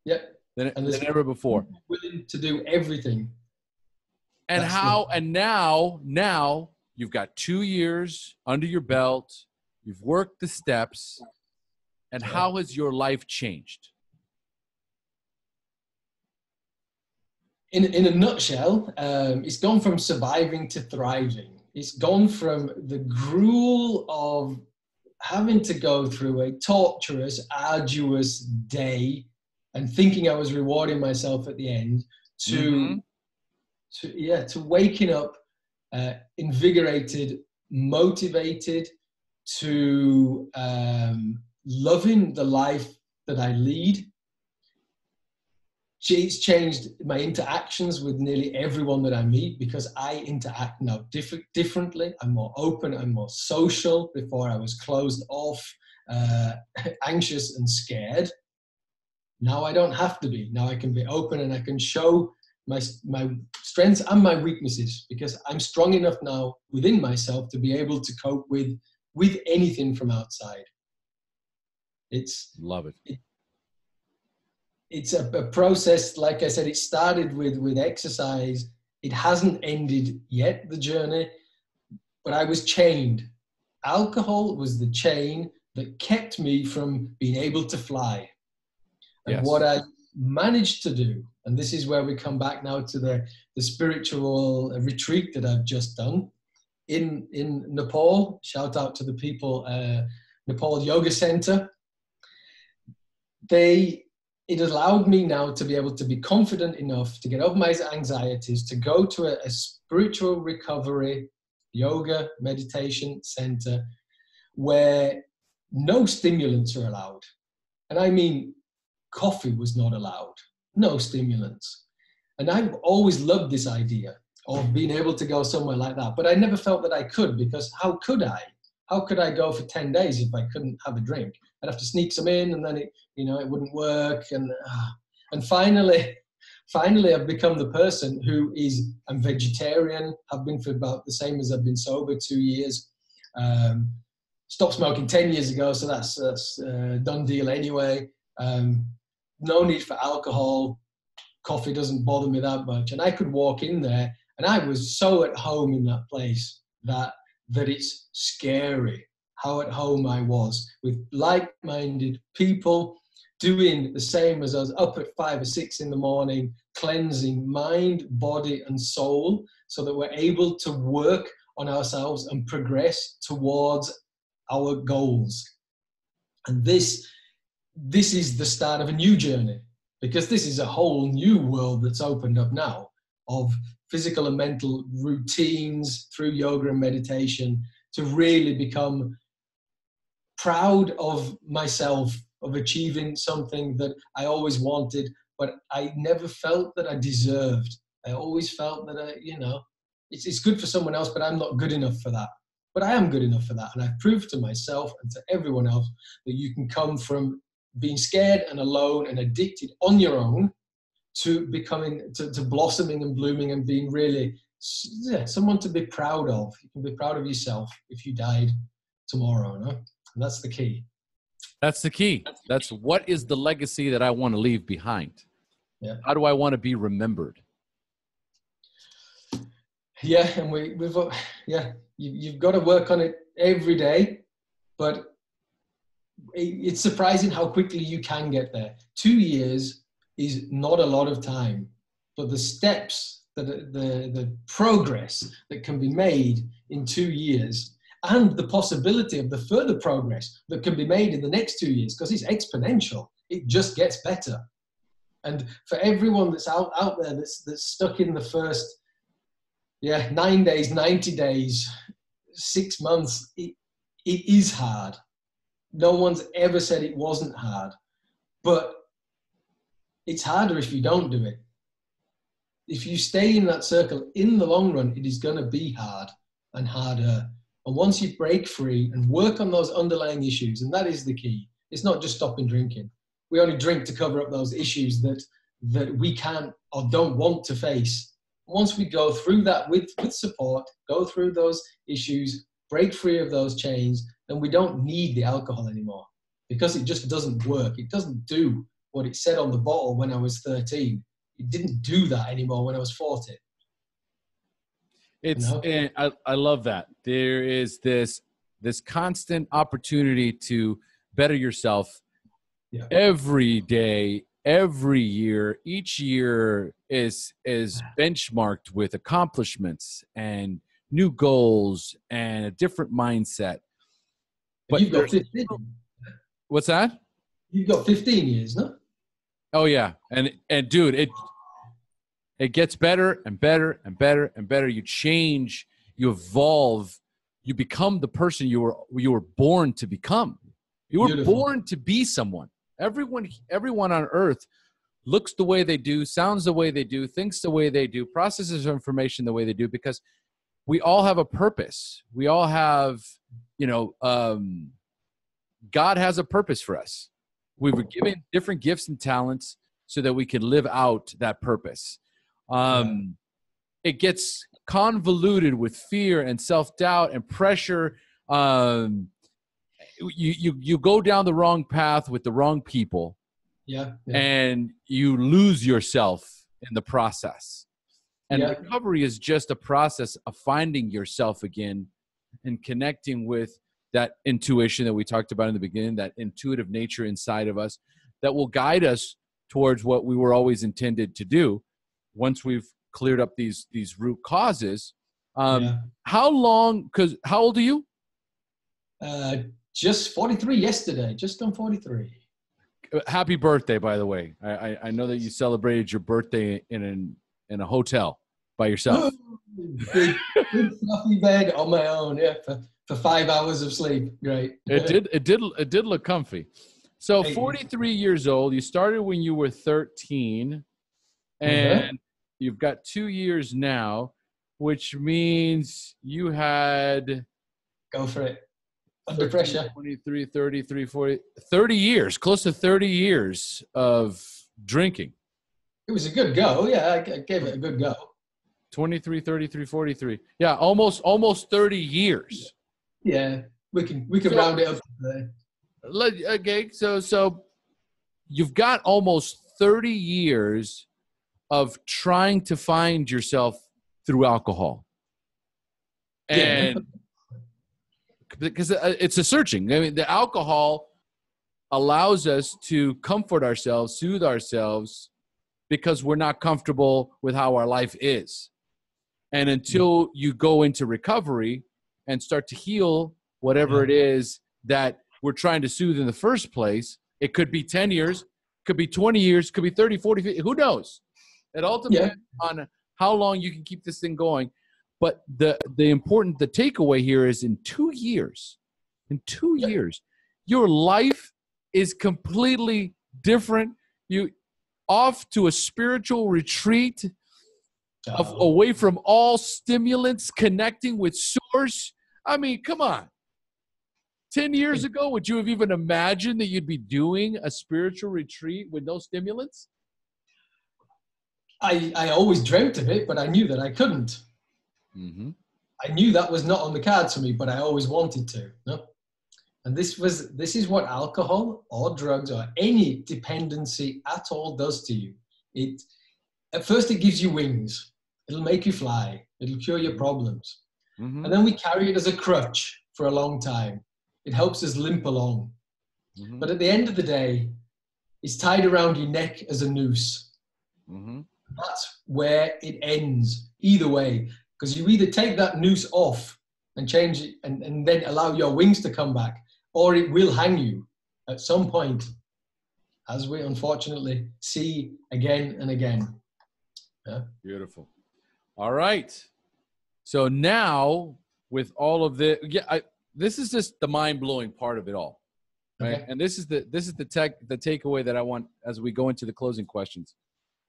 Yeah. Than ever before. Willing to do everything. And now you've got 2 years under your belt. You've worked the steps. And how has your life changed? In a nutshell, it's gone from surviving to thriving. It's gone from the gruel of having to go through a torturous, arduous day and thinking I was rewarding myself at the end to waking up invigorated, motivated, to loving the life that I lead. It's changed my interactions with nearly everyone that I meet because I interact now differently. I'm more open, I'm more social. Before I was closed off, anxious and scared. Now I don't have to be. Now I can be open and I can show my strengths and my weaknesses because I'm strong enough now within myself to be able to cope with anything from outside. Love it. It's a process. Like I said, it started with exercise. It hasn't ended yet, the journey, but I was chained. Alcohol was the chain that kept me from being able to fly. And what I managed to do, and this is where we come back now to the spiritual retreat that I've just done in Nepal. Shout out to the people, Nepal Yoga Center. It allowed me now to be able to be confident enough to get over my anxieties, to go to a spiritual recovery, yoga, meditation center where no stimulants are allowed. And I mean, coffee was not allowed, no stimulants. And I've always loved this idea of being able to go somewhere like that, but I never felt that I could, because how could I? How could I go for 10 days if I couldn't have a drink? I'd have to sneak some in, and then it wouldn't work. And finally, I've become the person who I'm vegetarian. I've been for about the same as I've been sober, 2 years. Stopped smoking 10 years ago, so that's a done deal anyway. No need for alcohol. Coffee doesn't bother me that much. And I could walk in there, and I was so at home in that place that it's scary how at home I was with like-minded people doing the same as us, up at 5 or 6 in the morning, cleansing mind, body, and soul, so that we're able to work on ourselves and progress towards our goals. And this is the start of a new journey, because this is a whole new world that's opened up now of physical and mental routines through yoga and meditation to really become proud of myself, of achieving something that I always wanted, but I never felt that I deserved. I always felt that it's good for someone else, but I'm not good enough for that. But I am good enough for that. And I've proved to myself and to everyone else that you can come from being scared and alone and addicted on your own to becoming, to blossoming and blooming and being really someone to be proud of. You can be proud of yourself if you died tomorrow, no? And that's the key. That's the key. That's what is the legacy that I want to leave behind? Yeah. How do I want to be remembered? Yeah, and you've got to work on it every day, but it's surprising how quickly you can get there. 2 years is not a lot of time, but the steps, the progress that can be made in 2 years, and the possibility of the further progress that can be made in the next 2 years, because it's exponential. It just gets better. And for everyone that's out there that's stuck in the first 9 days, 90 days, 6 months, it is hard. No one's ever said it wasn't hard, but it's harder if you don't do it. If you stay in that circle, in the long run, it is going to be hard and harder. And once you break free and work on those underlying issues, and that is the key, it's not just stopping drinking. We only drink to cover up those issues that we can't or don't want to face. Once we go through that with support, go through those issues, break free of those chains, then we don't need the alcohol anymore, because it just doesn't work. It doesn't do what it said on the bottle when I was 13. It didn't do that anymore when I was 40. And I love that. There is this constant opportunity to better yourself every day, every year. Each year is benchmarked with accomplishments and new goals and a different mindset. But you've got 15. What's that? You've got 15 years, no? Oh yeah, and dude, it gets better and better and better and better. You change, you evolve, you become the person you were born to become. You were Beautiful. born to be someone. Everyone on earth looks the way they do, sounds the way they do, thinks the way they do, processes information the way they do, because we all have a purpose. We all have, God has a purpose for us. We were given different gifts and talents so that we can live out that purpose. It gets convoluted with fear and self-doubt and pressure. You go down the wrong path with the wrong people, and you lose yourself in the process. And recovery is just a process of finding yourself again and connecting with that intuition that we talked about in the beginning, that intuitive nature inside of us that will guide us towards what we were always intended to do once we've cleared up these root causes. How long, because how old are you? Just 43 yesterday, just on 43. Happy birthday, by the way. I know that you celebrated your birthday in a hotel by yourself. Big fluffy bed on my own, for 5 hours of sleep. Great. It did look comfy. So 43 years old, you started when you were 13, and you've got 2 years now, which means you had... Go for it. Under pressure. 23, 33, 40, 30 years, close to 30 years of drinking. It was a good go. Yeah, I gave it a good go. 23, 33, 43. Yeah, almost 30 years. Yeah, we can round it up there. Okay, so you've got almost 30 years of trying to find yourself through alcohol. And because it's a searching. I mean, the alcohol allows us to comfort ourselves, soothe ourselves, because we're not comfortable with how our life is. And until you go into recovery and start to heal whatever it is that we're trying to soothe in the first place, it could be 10 years, could be 20 years, could be 30, 40, 50, who knows? It all depends on how long you can keep this thing going. But the takeaway here is in 2 years, your life is completely different. You off to a spiritual retreat away from all stimulants, connecting with source. I mean, come on. 10 years ago, would you have even imagined that you'd be doing a spiritual retreat with no stimulants? I always dreamt of it, but I knew that I couldn't. Mm-hmm. I knew that was not on the cards for me, but I always wanted to. No? And this is what alcohol or drugs or any dependency at all does to you. At first it gives you wings. It'll make you fly. It'll cure your problems. Mm-hmm. And then we carry it as a crutch for a long time. It helps us limp along. Mm-hmm. But at the end of the day, it's tied around your neck as a noose. Mm-hmm. That's where it ends, either way. Because you either take that noose off and change it, and then allow your wings to come back, or it will hang you at some point, as we unfortunately see again and again. Yeah. Beautiful. All right. So now with all of the, this is just the mind-blowing part of it all, right? Okay. And this is the takeaway that I want as we go into the closing questions.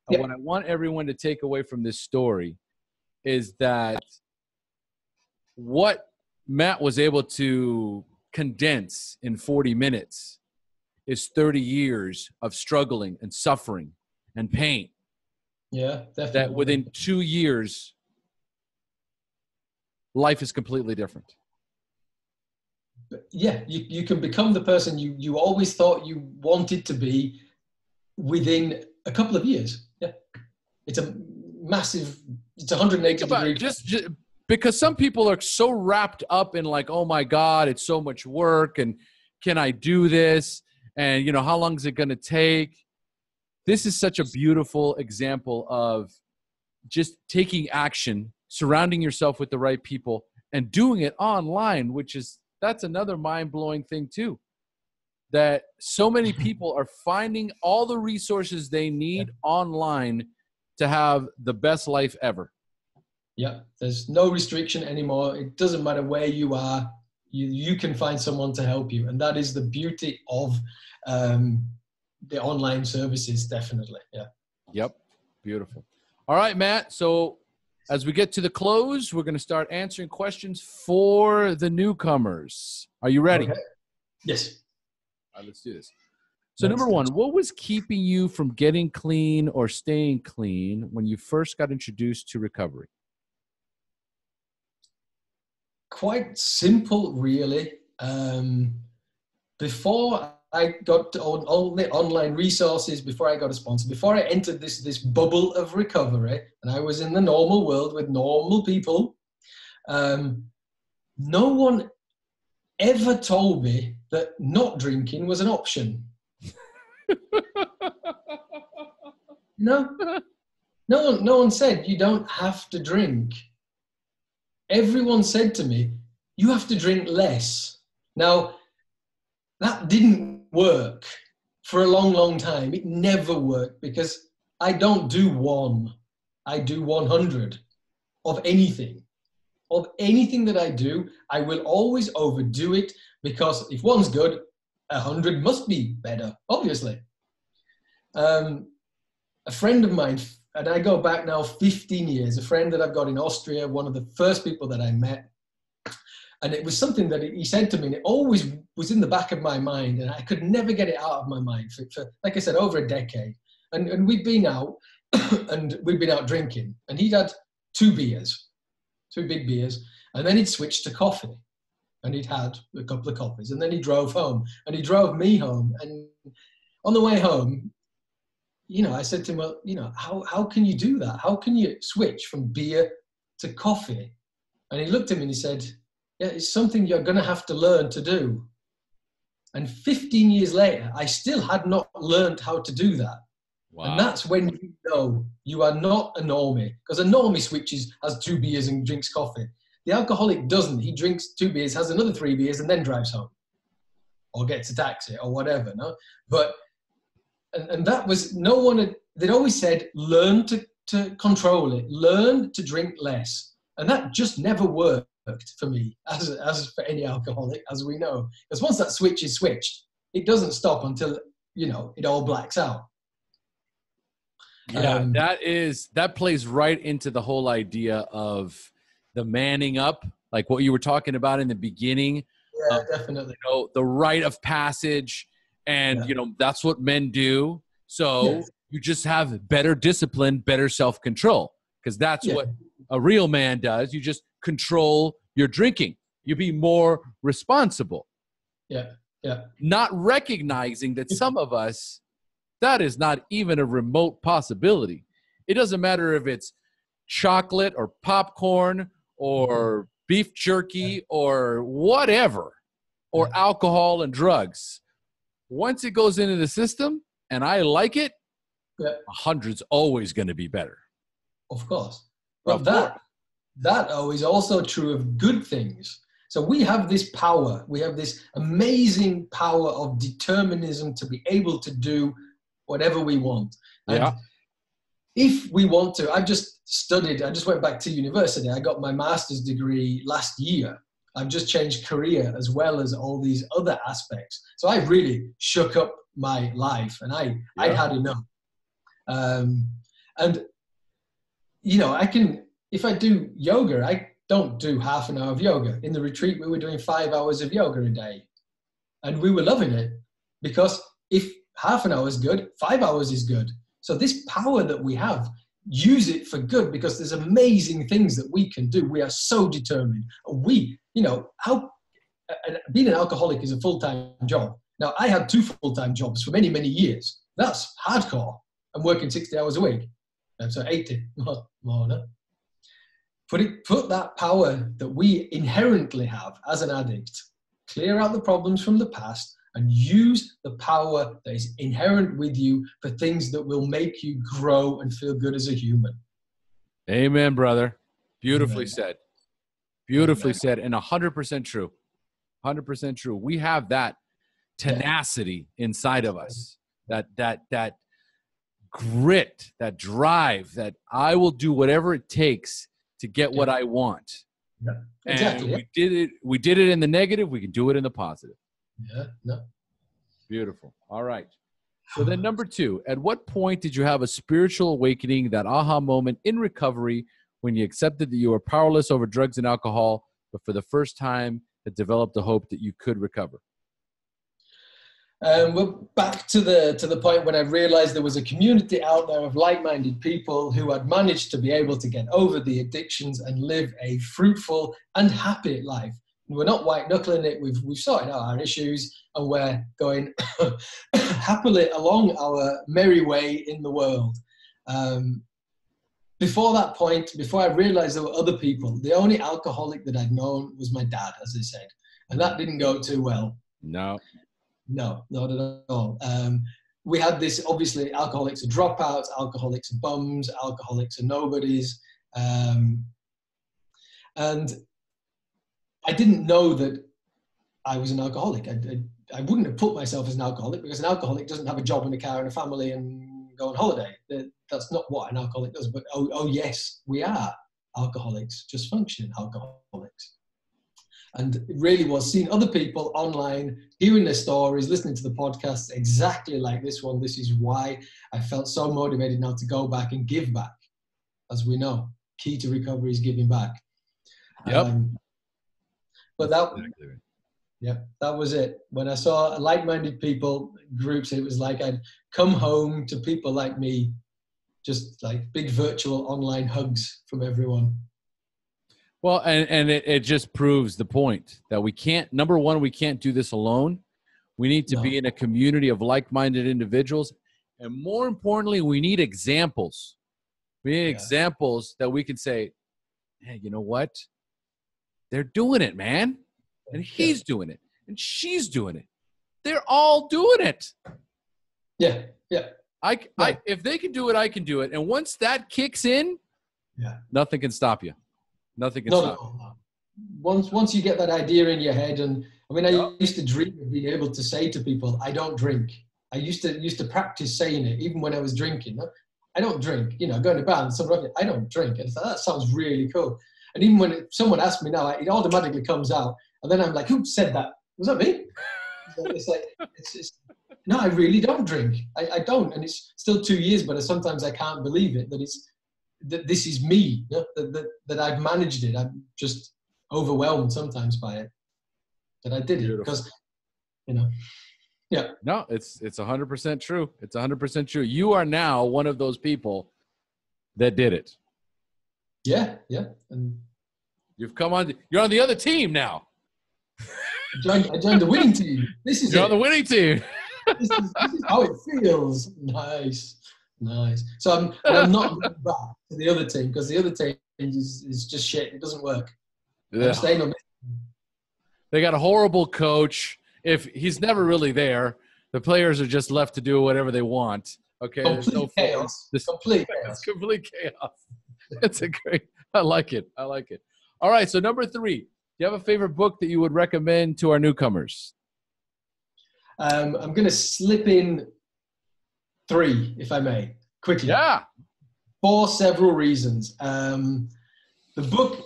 Yeah. What I want everyone to take away from this story is that what Matt was able to condense in 40 minutes is 30 years of struggling and suffering and pain. Yeah, definitely. That within 2 years, life is completely different. Yeah, you can become the person you always thought you wanted to be within a couple of years. Yeah. It's a massive, it's 180 degrees. Just because some people are so wrapped up in like, oh my God, it's so much work, and can I do this? And, you know, how long is it going to take? This is such a beautiful example of just taking action, surrounding yourself with the right people, and doing it online, that's another mind-blowing thing too. That so many people are finding all the resources they need online to have the best life ever. Yeah. There's no restriction anymore. It doesn't matter where you are. You can find someone to help you. And that is the beauty of the online services, definitely. Yeah. Yep. Beautiful. All right, Matt. So as we get to the close, we're going to start answering questions for the newcomers. Are you ready? Okay. Yes. All right, let's do this. So number one, what was keeping you from getting clean or staying clean when you first got introduced to recovery? Quite simple, really. Before I got all the online resources, before I got a sponsor, before I entered this bubble of recovery, and I was in the normal world with normal people, no one ever told me that not drinking was an option. No one said you don't have to drink. Everyone said to me, you have to drink less. Now, that didn't work for a long, long time. It never worked because I don't do one. I do 100 of anything. Of anything that I do, I will always overdo it because if one's good, 100 must be better, obviously. A friend of mine, and I go back now 15 years, a friend that I've got in Austria, one of the first people that I met. And it was something that he said to me, and it always was in the back of my mind, and I could never get it out of my mind for like I said, over a decade. And we'd been out, and we'd been out drinking, and he'd had 2 beers, 2 big beers, and then he'd switched to coffee, and he'd had a couple of coffees, and then he drove home, and he drove me home. And on the way home, you know, I said to him, well, you know, how can you do that? How can you switch from beer to coffee? And he looked at me and he said, yeah, it's something you're going to have to learn to do. And 15 years later, I still had not learned how to do that. Wow. And that's when you know you are not a normie. Because a normie switches, has 2 beers and drinks coffee. The alcoholic doesn't. He drinks 2 beers, has another 3 beers, and then drives home. Or gets a taxi or whatever, no? But, and that was, no one they'd always said, learn to control it. Learn to drink less. And that just never worked for me, as for any alcoholic, as we know. Because once that switch is switched, it doesn't stop until, you know, it all blacks out. Yeah, that plays right into the whole idea of the manning up, like what you were talking about in the beginning. Yeah, definitely. You know, the rite of passage, and you know that's what men do. So you just have better discipline, better self-control, because that's what a real man does. You just control your drinking. You be more responsible. Yeah, yeah. Not recognizing that some of us, that is not even a remote possibility. It doesn't matter if it's chocolate or popcorn or beef jerky or whatever, or alcohol and drugs. Once it goes into the system and I like it, 100's always going to be better. Of course. But that though is also true of good things. So we have this power. We have this amazing power of determinism to be able to do whatever we want. And if we want to, I just went back to university. I got my master's degree last year. I've just changed career as well as all these other aspects. So I really shook up my life, and I'd had enough. And, you know, if I do yoga, I don't do half an hour of yoga. In the retreat, we were doing 5 hours of yoga a day. And we were loving it, because if half an hour is good, 5 hours is good. So this power that we have, use it for good, because there's amazing things that we can do. We are so determined. You know, being an alcoholic is a full-time job. Now, I had 2 full-time jobs for many, many years. That's hardcore. I'm working 60 hours a week. So 80, more, no? Put that power that we inherently have as an addict, clear out the problems from the past, and use the power that is inherent with you for things that will make you grow and feel good as a human. Amen, brother. Beautifully said. Beautifully said, and 100% true. 100% true. We have that tenacity inside of us, that grit, that drive, that I will do whatever it takes to get what I want. Yeah, exactly. And we did it in the negative. We can do it in the positive. Yeah, no. Beautiful. All right. So then number 2, at what point did you have a spiritual awakening, that aha moment in recovery when you accepted that you were powerless over drugs and alcohol, but for the first time had developed a hope that you could recover? We're back to the point when I realized there was a community out there of like-minded people who had managed to be able to get over the addictions and live a fruitful and happy life. We're not white-knuckling it. We've sorted out our issues, and we're going happily along our merry way in the world. Before that point, before I realized there were other people, the only alcoholic that I'd known was my dad, as I said. And that didn't go too well. No, not at all. We had this, obviously, alcoholics are dropouts, alcoholics are bums, alcoholics are nobodies. And I didn't know that I was an alcoholic. I wouldn't have put myself as an alcoholic, because an alcoholic doesn't have a job and a car and a family and go on holiday. That's not what an alcoholic does. But oh yes, we are alcoholics, just functioning alcoholics. And it really was seeing other people online, hearing their stories, listening to the podcasts exactly like this one. This is why I felt so motivated now to go back and give back. As we know, key to recovery is giving back. Yep. But that was it. When I saw like-minded people, groups, it was like I'd come home to people like me, just like big virtual online hugs from everyone. Well, and it just proves the point that we can't, number one, we can't do this alone. We need to be in a community of like-minded individuals. And more importantly, we need examples. We need examples that we can say, hey, you know what? They're doing it, man. And he's doing it. And she's doing it. They're all doing it. Yeah. If they can do it, I can do it. And once that kicks in, nothing can stop you. Nothing can stop you. Once you get that idea in your head, and I mean, I used to dream of being able to say to people, I don't drink. I used to practice saying it, even when I was drinking. I don't drink. You know, going to band, I don't drink. And I thought, that sounds really cool. And even when someone asks me now, it automatically comes out. And then I'm like, who said that? Was that me? It's like, no, I really don't drink. I don't. And it's still 2 years, but sometimes I can't believe it, that this is me, that I've managed it. I'm just overwhelmed sometimes by it, that I did it because, you know, No, it's 100% true. It's 100% true. You are now one of those people that did it. Yeah. And you're on the other team now. I joined the winning team. You're on the winning team. This is how it feels. Nice. So I'm not going back to the other team, because the other team is just shit. It doesn't work. I'm staying on this team. They got a horrible coach. If he's never really there, the players are just left to do whatever they want. Okay, Complete chaos. Complete chaos. It's complete chaos. That's a great. I like it. I like it. All right. So number 3, do you have a favorite book that you would recommend to our newcomers? I'm going to slip in 3, if I may, quickly. Yeah. For several reasons. The book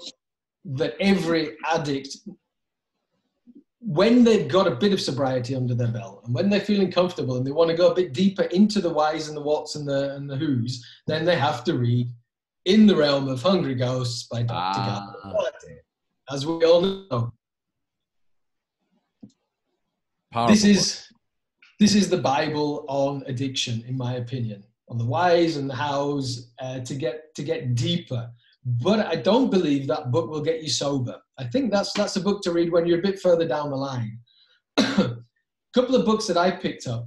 that every addict, when they've got a bit of sobriety under their belt and when they're feeling comfortable and they want to go a bit deeper into the whys and the whats and the whos, then they have to read In the Realm of Hungry Ghosts by Dr. Gallagher. As we all know. Powerful This is the Bible on addiction, in my opinion, on the whys and the hows to get deeper. But I don't believe that book will get you sober. I think that's a book to read when you're a bit further down the line. A couple of books that I picked up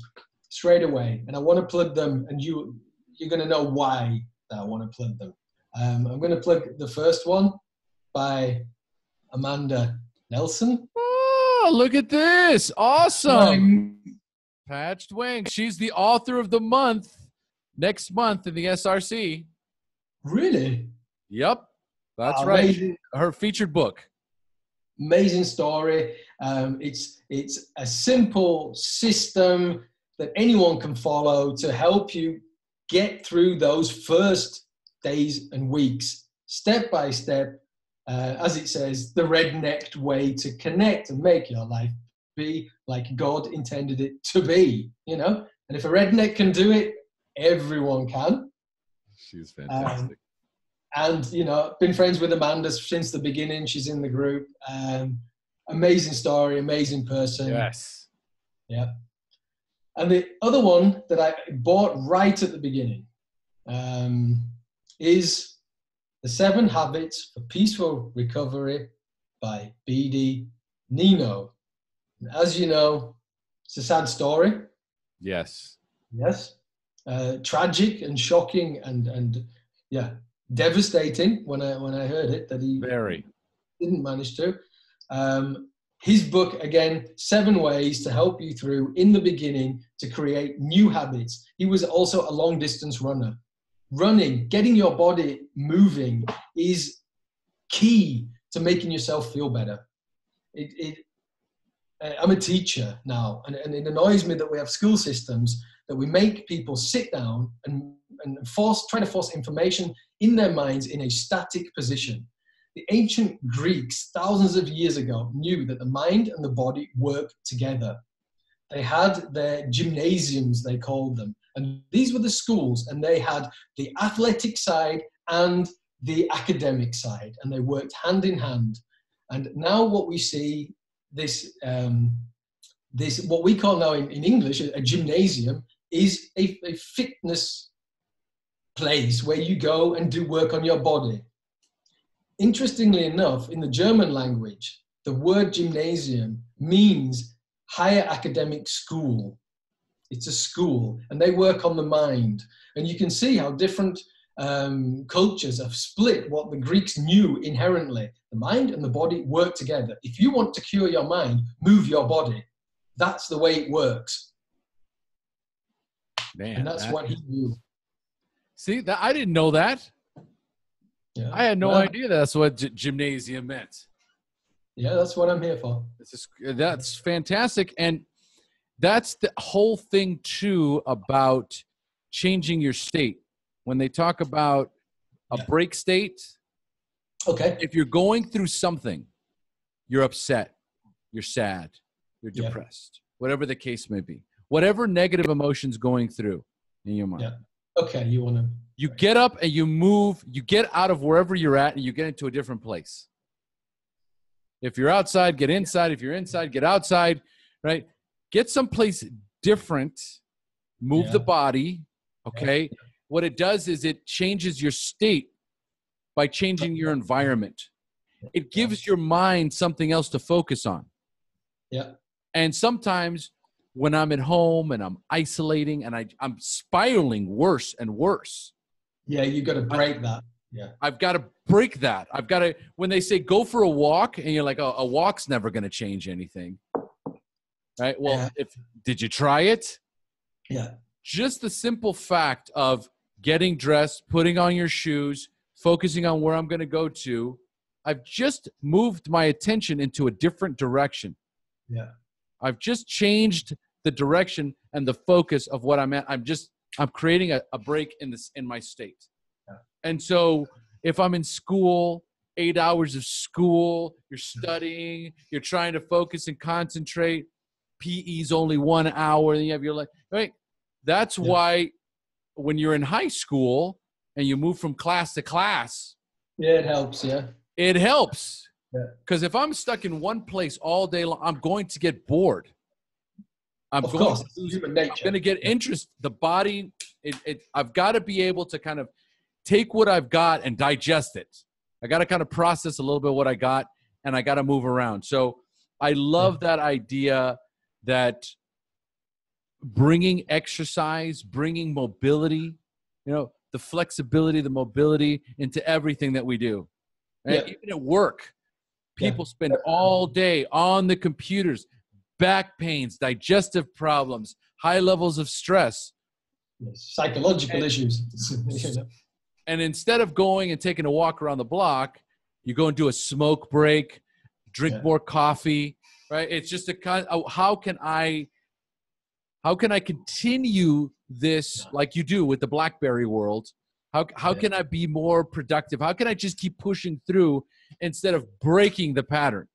straight away, and I want to plug them, and you're going to know why that I want to plug them. I'm going to plug the first one by Amanda Nelson. Oh, look at this. Awesome. Patched Wings. She's the author of the month next month in the SRC. Really? Yep. That's right. Amazing. Her featured book. Amazing story. It's a simple system that anyone can follow to help you get through those first days and weeks, step by step, as it says, the rednecked way to connect and make your life be like God intended it to be, you know? And if a redneck can do it, everyone can. She's fantastic. And, you know, been friends with Amanda since the beginning. She's in the group. Amazing story, amazing person. Yes. Yeah. And the other one that I bought right at the beginning is The 7 Habits for Peaceful Recovery by B.D. Nino. As you know, it's a sad story. Yes. Yes. Tragic and shocking and yeah, devastating when I heard it that he didn't manage to. His book, again, 7 ways to help you through in the beginning to create new habits. He was also a long distance runner. Running, getting your body moving is key to making yourself feel better. I'm a teacher now, and it annoys me that we have school systems that we make people sit down and try to force information in their minds in a static position. The ancient Greeks, thousands of years ago, knew that the mind and the body work together. They had their gymnasiums, they called them, and these were the schools, and they had the athletic side and the academic side, and they worked hand in hand. And now what we see, this what we call now in English a gymnasium, is a fitness place where you go and do work on your body. Interestingly enough, in the German language, the word gymnasium means higher academic school. It's a school, and they work on the mind. And you can see how different cultures have split what the Greeks knew inherently. The mind and the body work together. If you want to cure your mind, move your body. That's the way it works. Man, and that's what he knew. See, that I didn't know that. Yeah. I had no idea that's what gymnasium meant. Yeah, that's what I'm here for. That's fantastic. And that's the whole thing, too, about changing your state. When they talk about a break state, okay, if you're going through something, you're upset, you're sad, you're depressed, whatever the case may be, whatever negative emotion's going through in your mind. Yeah. Okay, you get up and you move, you get out of wherever you're at and you get into a different place. If you're outside, get inside. If you're inside, get outside, right? Get someplace different, move the body, okay? Yeah. What it does is it changes your state by changing your environment. It gives your mind something else to focus on. Yeah. And sometimes when I'm at home and I'm isolating and I'm spiraling worse and worse. Yeah, you got to break that. Yeah. I've got to break that. I've got to, when they say go for a walk and you're like, oh, a walk's never going to change anything. Right? Well, did you try it? Yeah. Just the simple fact of getting dressed, putting on your shoes, focusing on where I'm going to go to, I've just moved my attention into a different direction. Yeah. I've just changed the direction and the focus of what I'm at. I'm creating a break in my state. Yeah. And so if I'm in school, 8 hours of school, you're studying, you're trying to focus and concentrate, PE's only 1 hour, and you have your life, right? That's why when you're in high school and you move from class to class, it helps. Yeah. It helps. Yeah. Because if I'm stuck in one place all day long, I'm going to get bored. I'm going to get interest. The body, I've got to be able to kind of take what I've got and digest it. I got to kind of process a little bit what I got, and I got to move around. So I love that idea that bringing exercise, bringing mobility, the flexibility, the mobility into everything that we do. Right? Yeah. Even at work, people spend all day on the computers, back pains, digestive problems, high levels of stress. Psychological issues. And instead of going and taking a walk around the block, you go and do a smoke break, drink more coffee, right? It's just a kind of, how can I continue this like you do with the BlackBerry world? How can I be more productive? How can I just keep pushing through instead of breaking the pattern?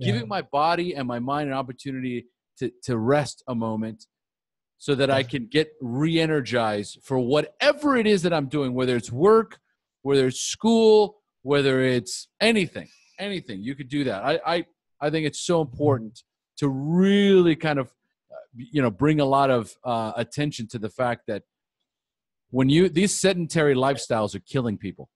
Giving my body and my mind an opportunity to rest a moment so that I can get re-energized for whatever it is that I'm doing, whether it's work, whether it's school, whether it's anything, you could do that. I think it's so important to really kind of, bring a lot of attention to the fact that when these sedentary lifestyles are killing people.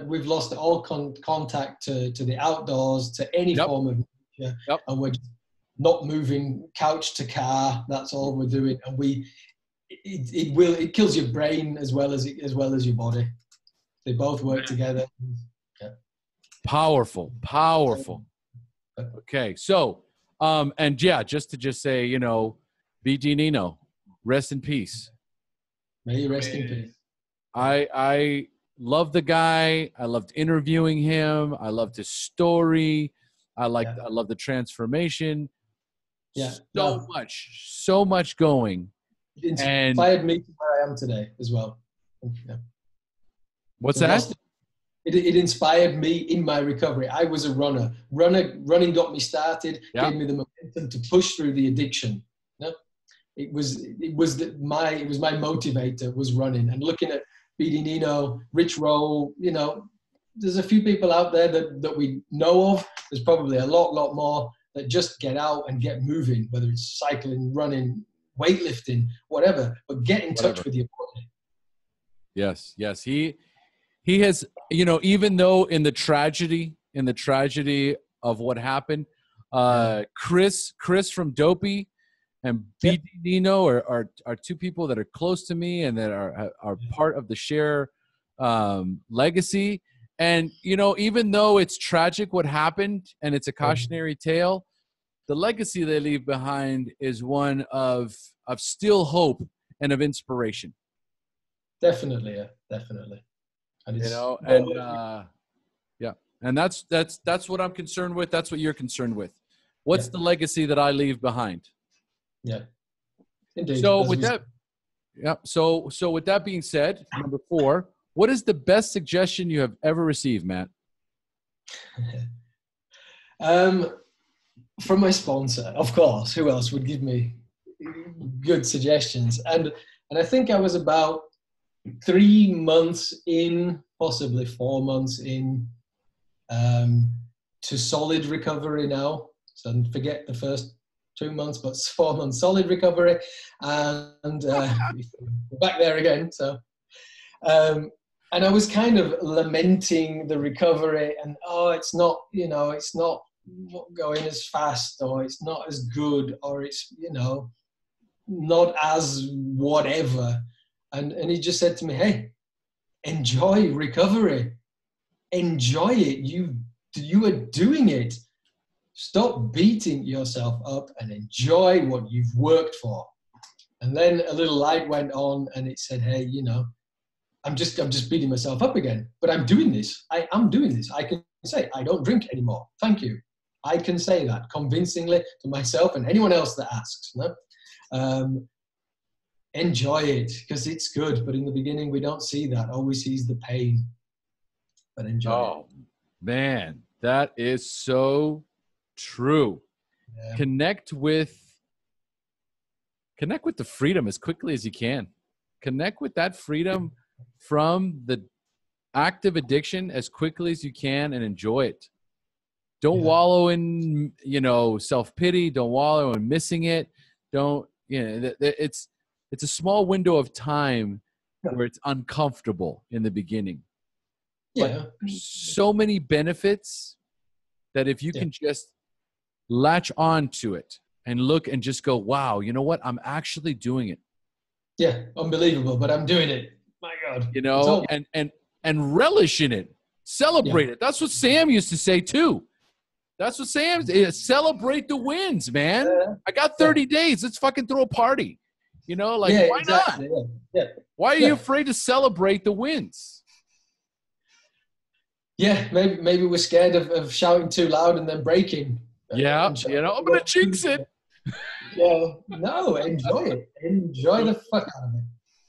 We've lost all contact to the outdoors, to any form of nature, and we're just not moving couch to car. That's all we're doing, and it kills your brain as well as your body. They both work together. Powerful. Okay, so just to say, BD Nino, rest in peace. May you rest in peace. I love the guy. I loved interviewing him. I loved his story. I love the transformation. So much going. It inspired me to where I am today as well. Yeah. What's that? It inspired me in my recovery. I was a runner. Running got me started, gave me the momentum to push through the addiction. It was my motivator was running, and looking at BD Nino, Rich Roll. There's a few people out there that we know of. There's probably a lot more that just get out and get moving, whether it's cycling, running, weightlifting, whatever. But get in touch with your body. Yes. He has, even though in the tragedy of what happened, Chris from Dopey and BD Nino are two people that are close to me and that are part of the SHAIR legacy. And, even though it's tragic what happened and it's a cautionary tale, the legacy they leave behind is one of still hope and of inspiration. Definitely. And and that's what I'm concerned with. That's what you're concerned with. What's the legacy that I leave behind? Yeah. Indeed. So with that being said, number 4, what is the best suggestion you have ever received, Matt? From my sponsor, of course. Who else would give me good suggestions? And I think I was about 3 months in, possibly 4 months in, to solid recovery now. So forget the first 2 months, but 4 months solid recovery, and back there again. So, and I was kind of lamenting the recovery, and it's not going as fast, or it's not as good, or it's not as whatever. And he just said to me, "Hey, enjoy recovery. Enjoy it. You are doing it. Stop beating yourself up and enjoy what you've worked for." And then a little light went on, and it said, "Hey, I'm just beating myself up again. But I'm doing this. I am doing this. I can say, I don't drink anymore. Thank you. I can say that convincingly to myself and anyone else that asks. No? Enjoy it because it's good. But in the beginning, we don't see that. Always sees the pain. But enjoy it. Oh, man, that is so true. Yeah. Connect with the freedom as quickly as you can. Connect with that freedom from the active addiction as quickly as you can and enjoy it. Don't wallow in, self-pity. Don't wallow in missing it. Don't, it's a small window of time where it's uncomfortable in the beginning. Yeah. But so many benefits that if you can just latch on to it and look and just go, wow, you know what? I'm actually doing it. Yeah, unbelievable, but I'm doing it. My God. And relish in it. Celebrate it. That's what Sam used to say too. That's what Sam is. Celebrate the wins, man. I got 30 days. Let's fucking throw a party. Why exactly. not? Yeah. Why are you afraid to celebrate the wins? Yeah, maybe we're scared of shouting too loud and then breaking. Yeah, I'm going to jinx it. Yeah, no, enjoy it. Enjoy the fuck out of it.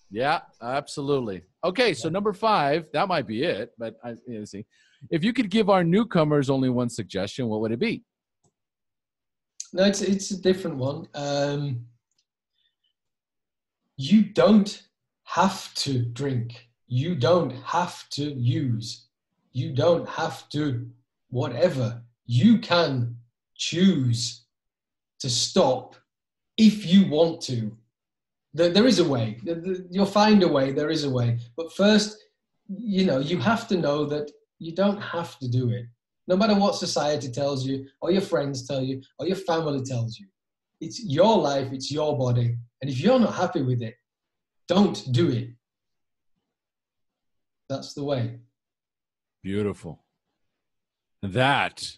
Yeah, absolutely. Okay, so number 5, that might be it. But see, if you could give our newcomers only one suggestion, what would it be? No, it's a different one. You don't have to drink. You don't have to use. You don't have to whatever. You can choose to stop if you want to. There is a way. You'll find a way. There is a way. But first, you have to know that you don't have to do it. No matter what society tells you, or your friends tell you, or your family tells you. It's your life. It's your body. And if you're not happy with it, don't do it. That's the way. Beautiful. That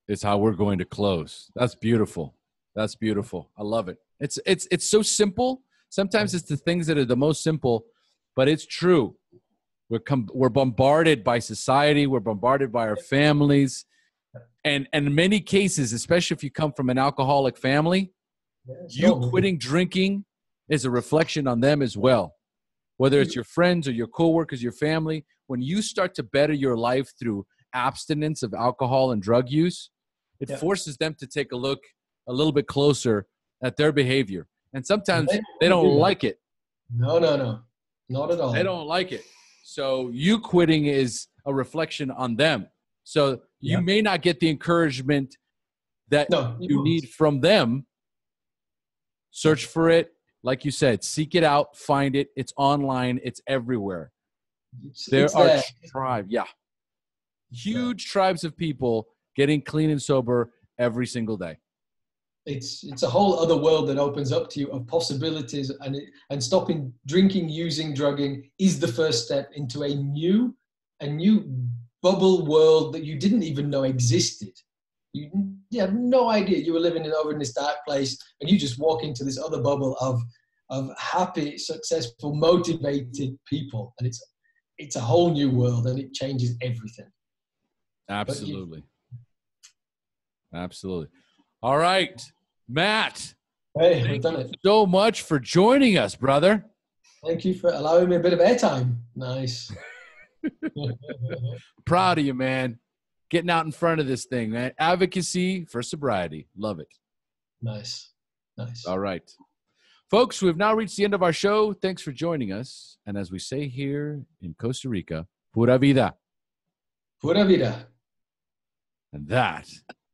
is how we're going to close. That's beautiful. That's beautiful. I love it. It's so simple. Sometimes it's the things that are the most simple, but it's true. We're bombarded by society. We're bombarded by our families. And in many cases, especially if you come from an alcoholic family, you quitting drinking is a reflection on them as well. Whether it's your friends or your coworkers, your family, when you start to better your life through abstinence of alcohol and drug use, it forces them to take a look a little bit closer at their behavior. And sometimes they don't like it. No. Not at all. They don't like it. So you quitting is a reflection on them. So you may not get the encouragement that you need from them. Search for it. Like you said, seek it out, find it. It's online. It's everywhere. There are tribes. Yeah. Huge tribes of people getting clean and sober every single day. It's a whole other world that opens up to you of possibilities, and stopping drinking, using, drugging is the first step into a new bubble world that you didn't even know existed. You had no idea you were living over in this dark place, and you just walk into this other bubble of happy, successful, motivated people, and it's a whole new world, and it changes everything. Absolutely. Absolutely. All right, Matt. Hey, we've done it. So much for joining us, brother. Thank you for allowing me a bit of airtime. Nice. Proud of you, man. Getting out in front of this thing, man. Advocacy for sobriety. Love it. Nice. All right. Folks, we've now reached the end of our show. Thanks for joining us. And as we say here in Costa Rica, pura vida. Pura vida. And that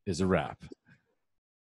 is a wrap.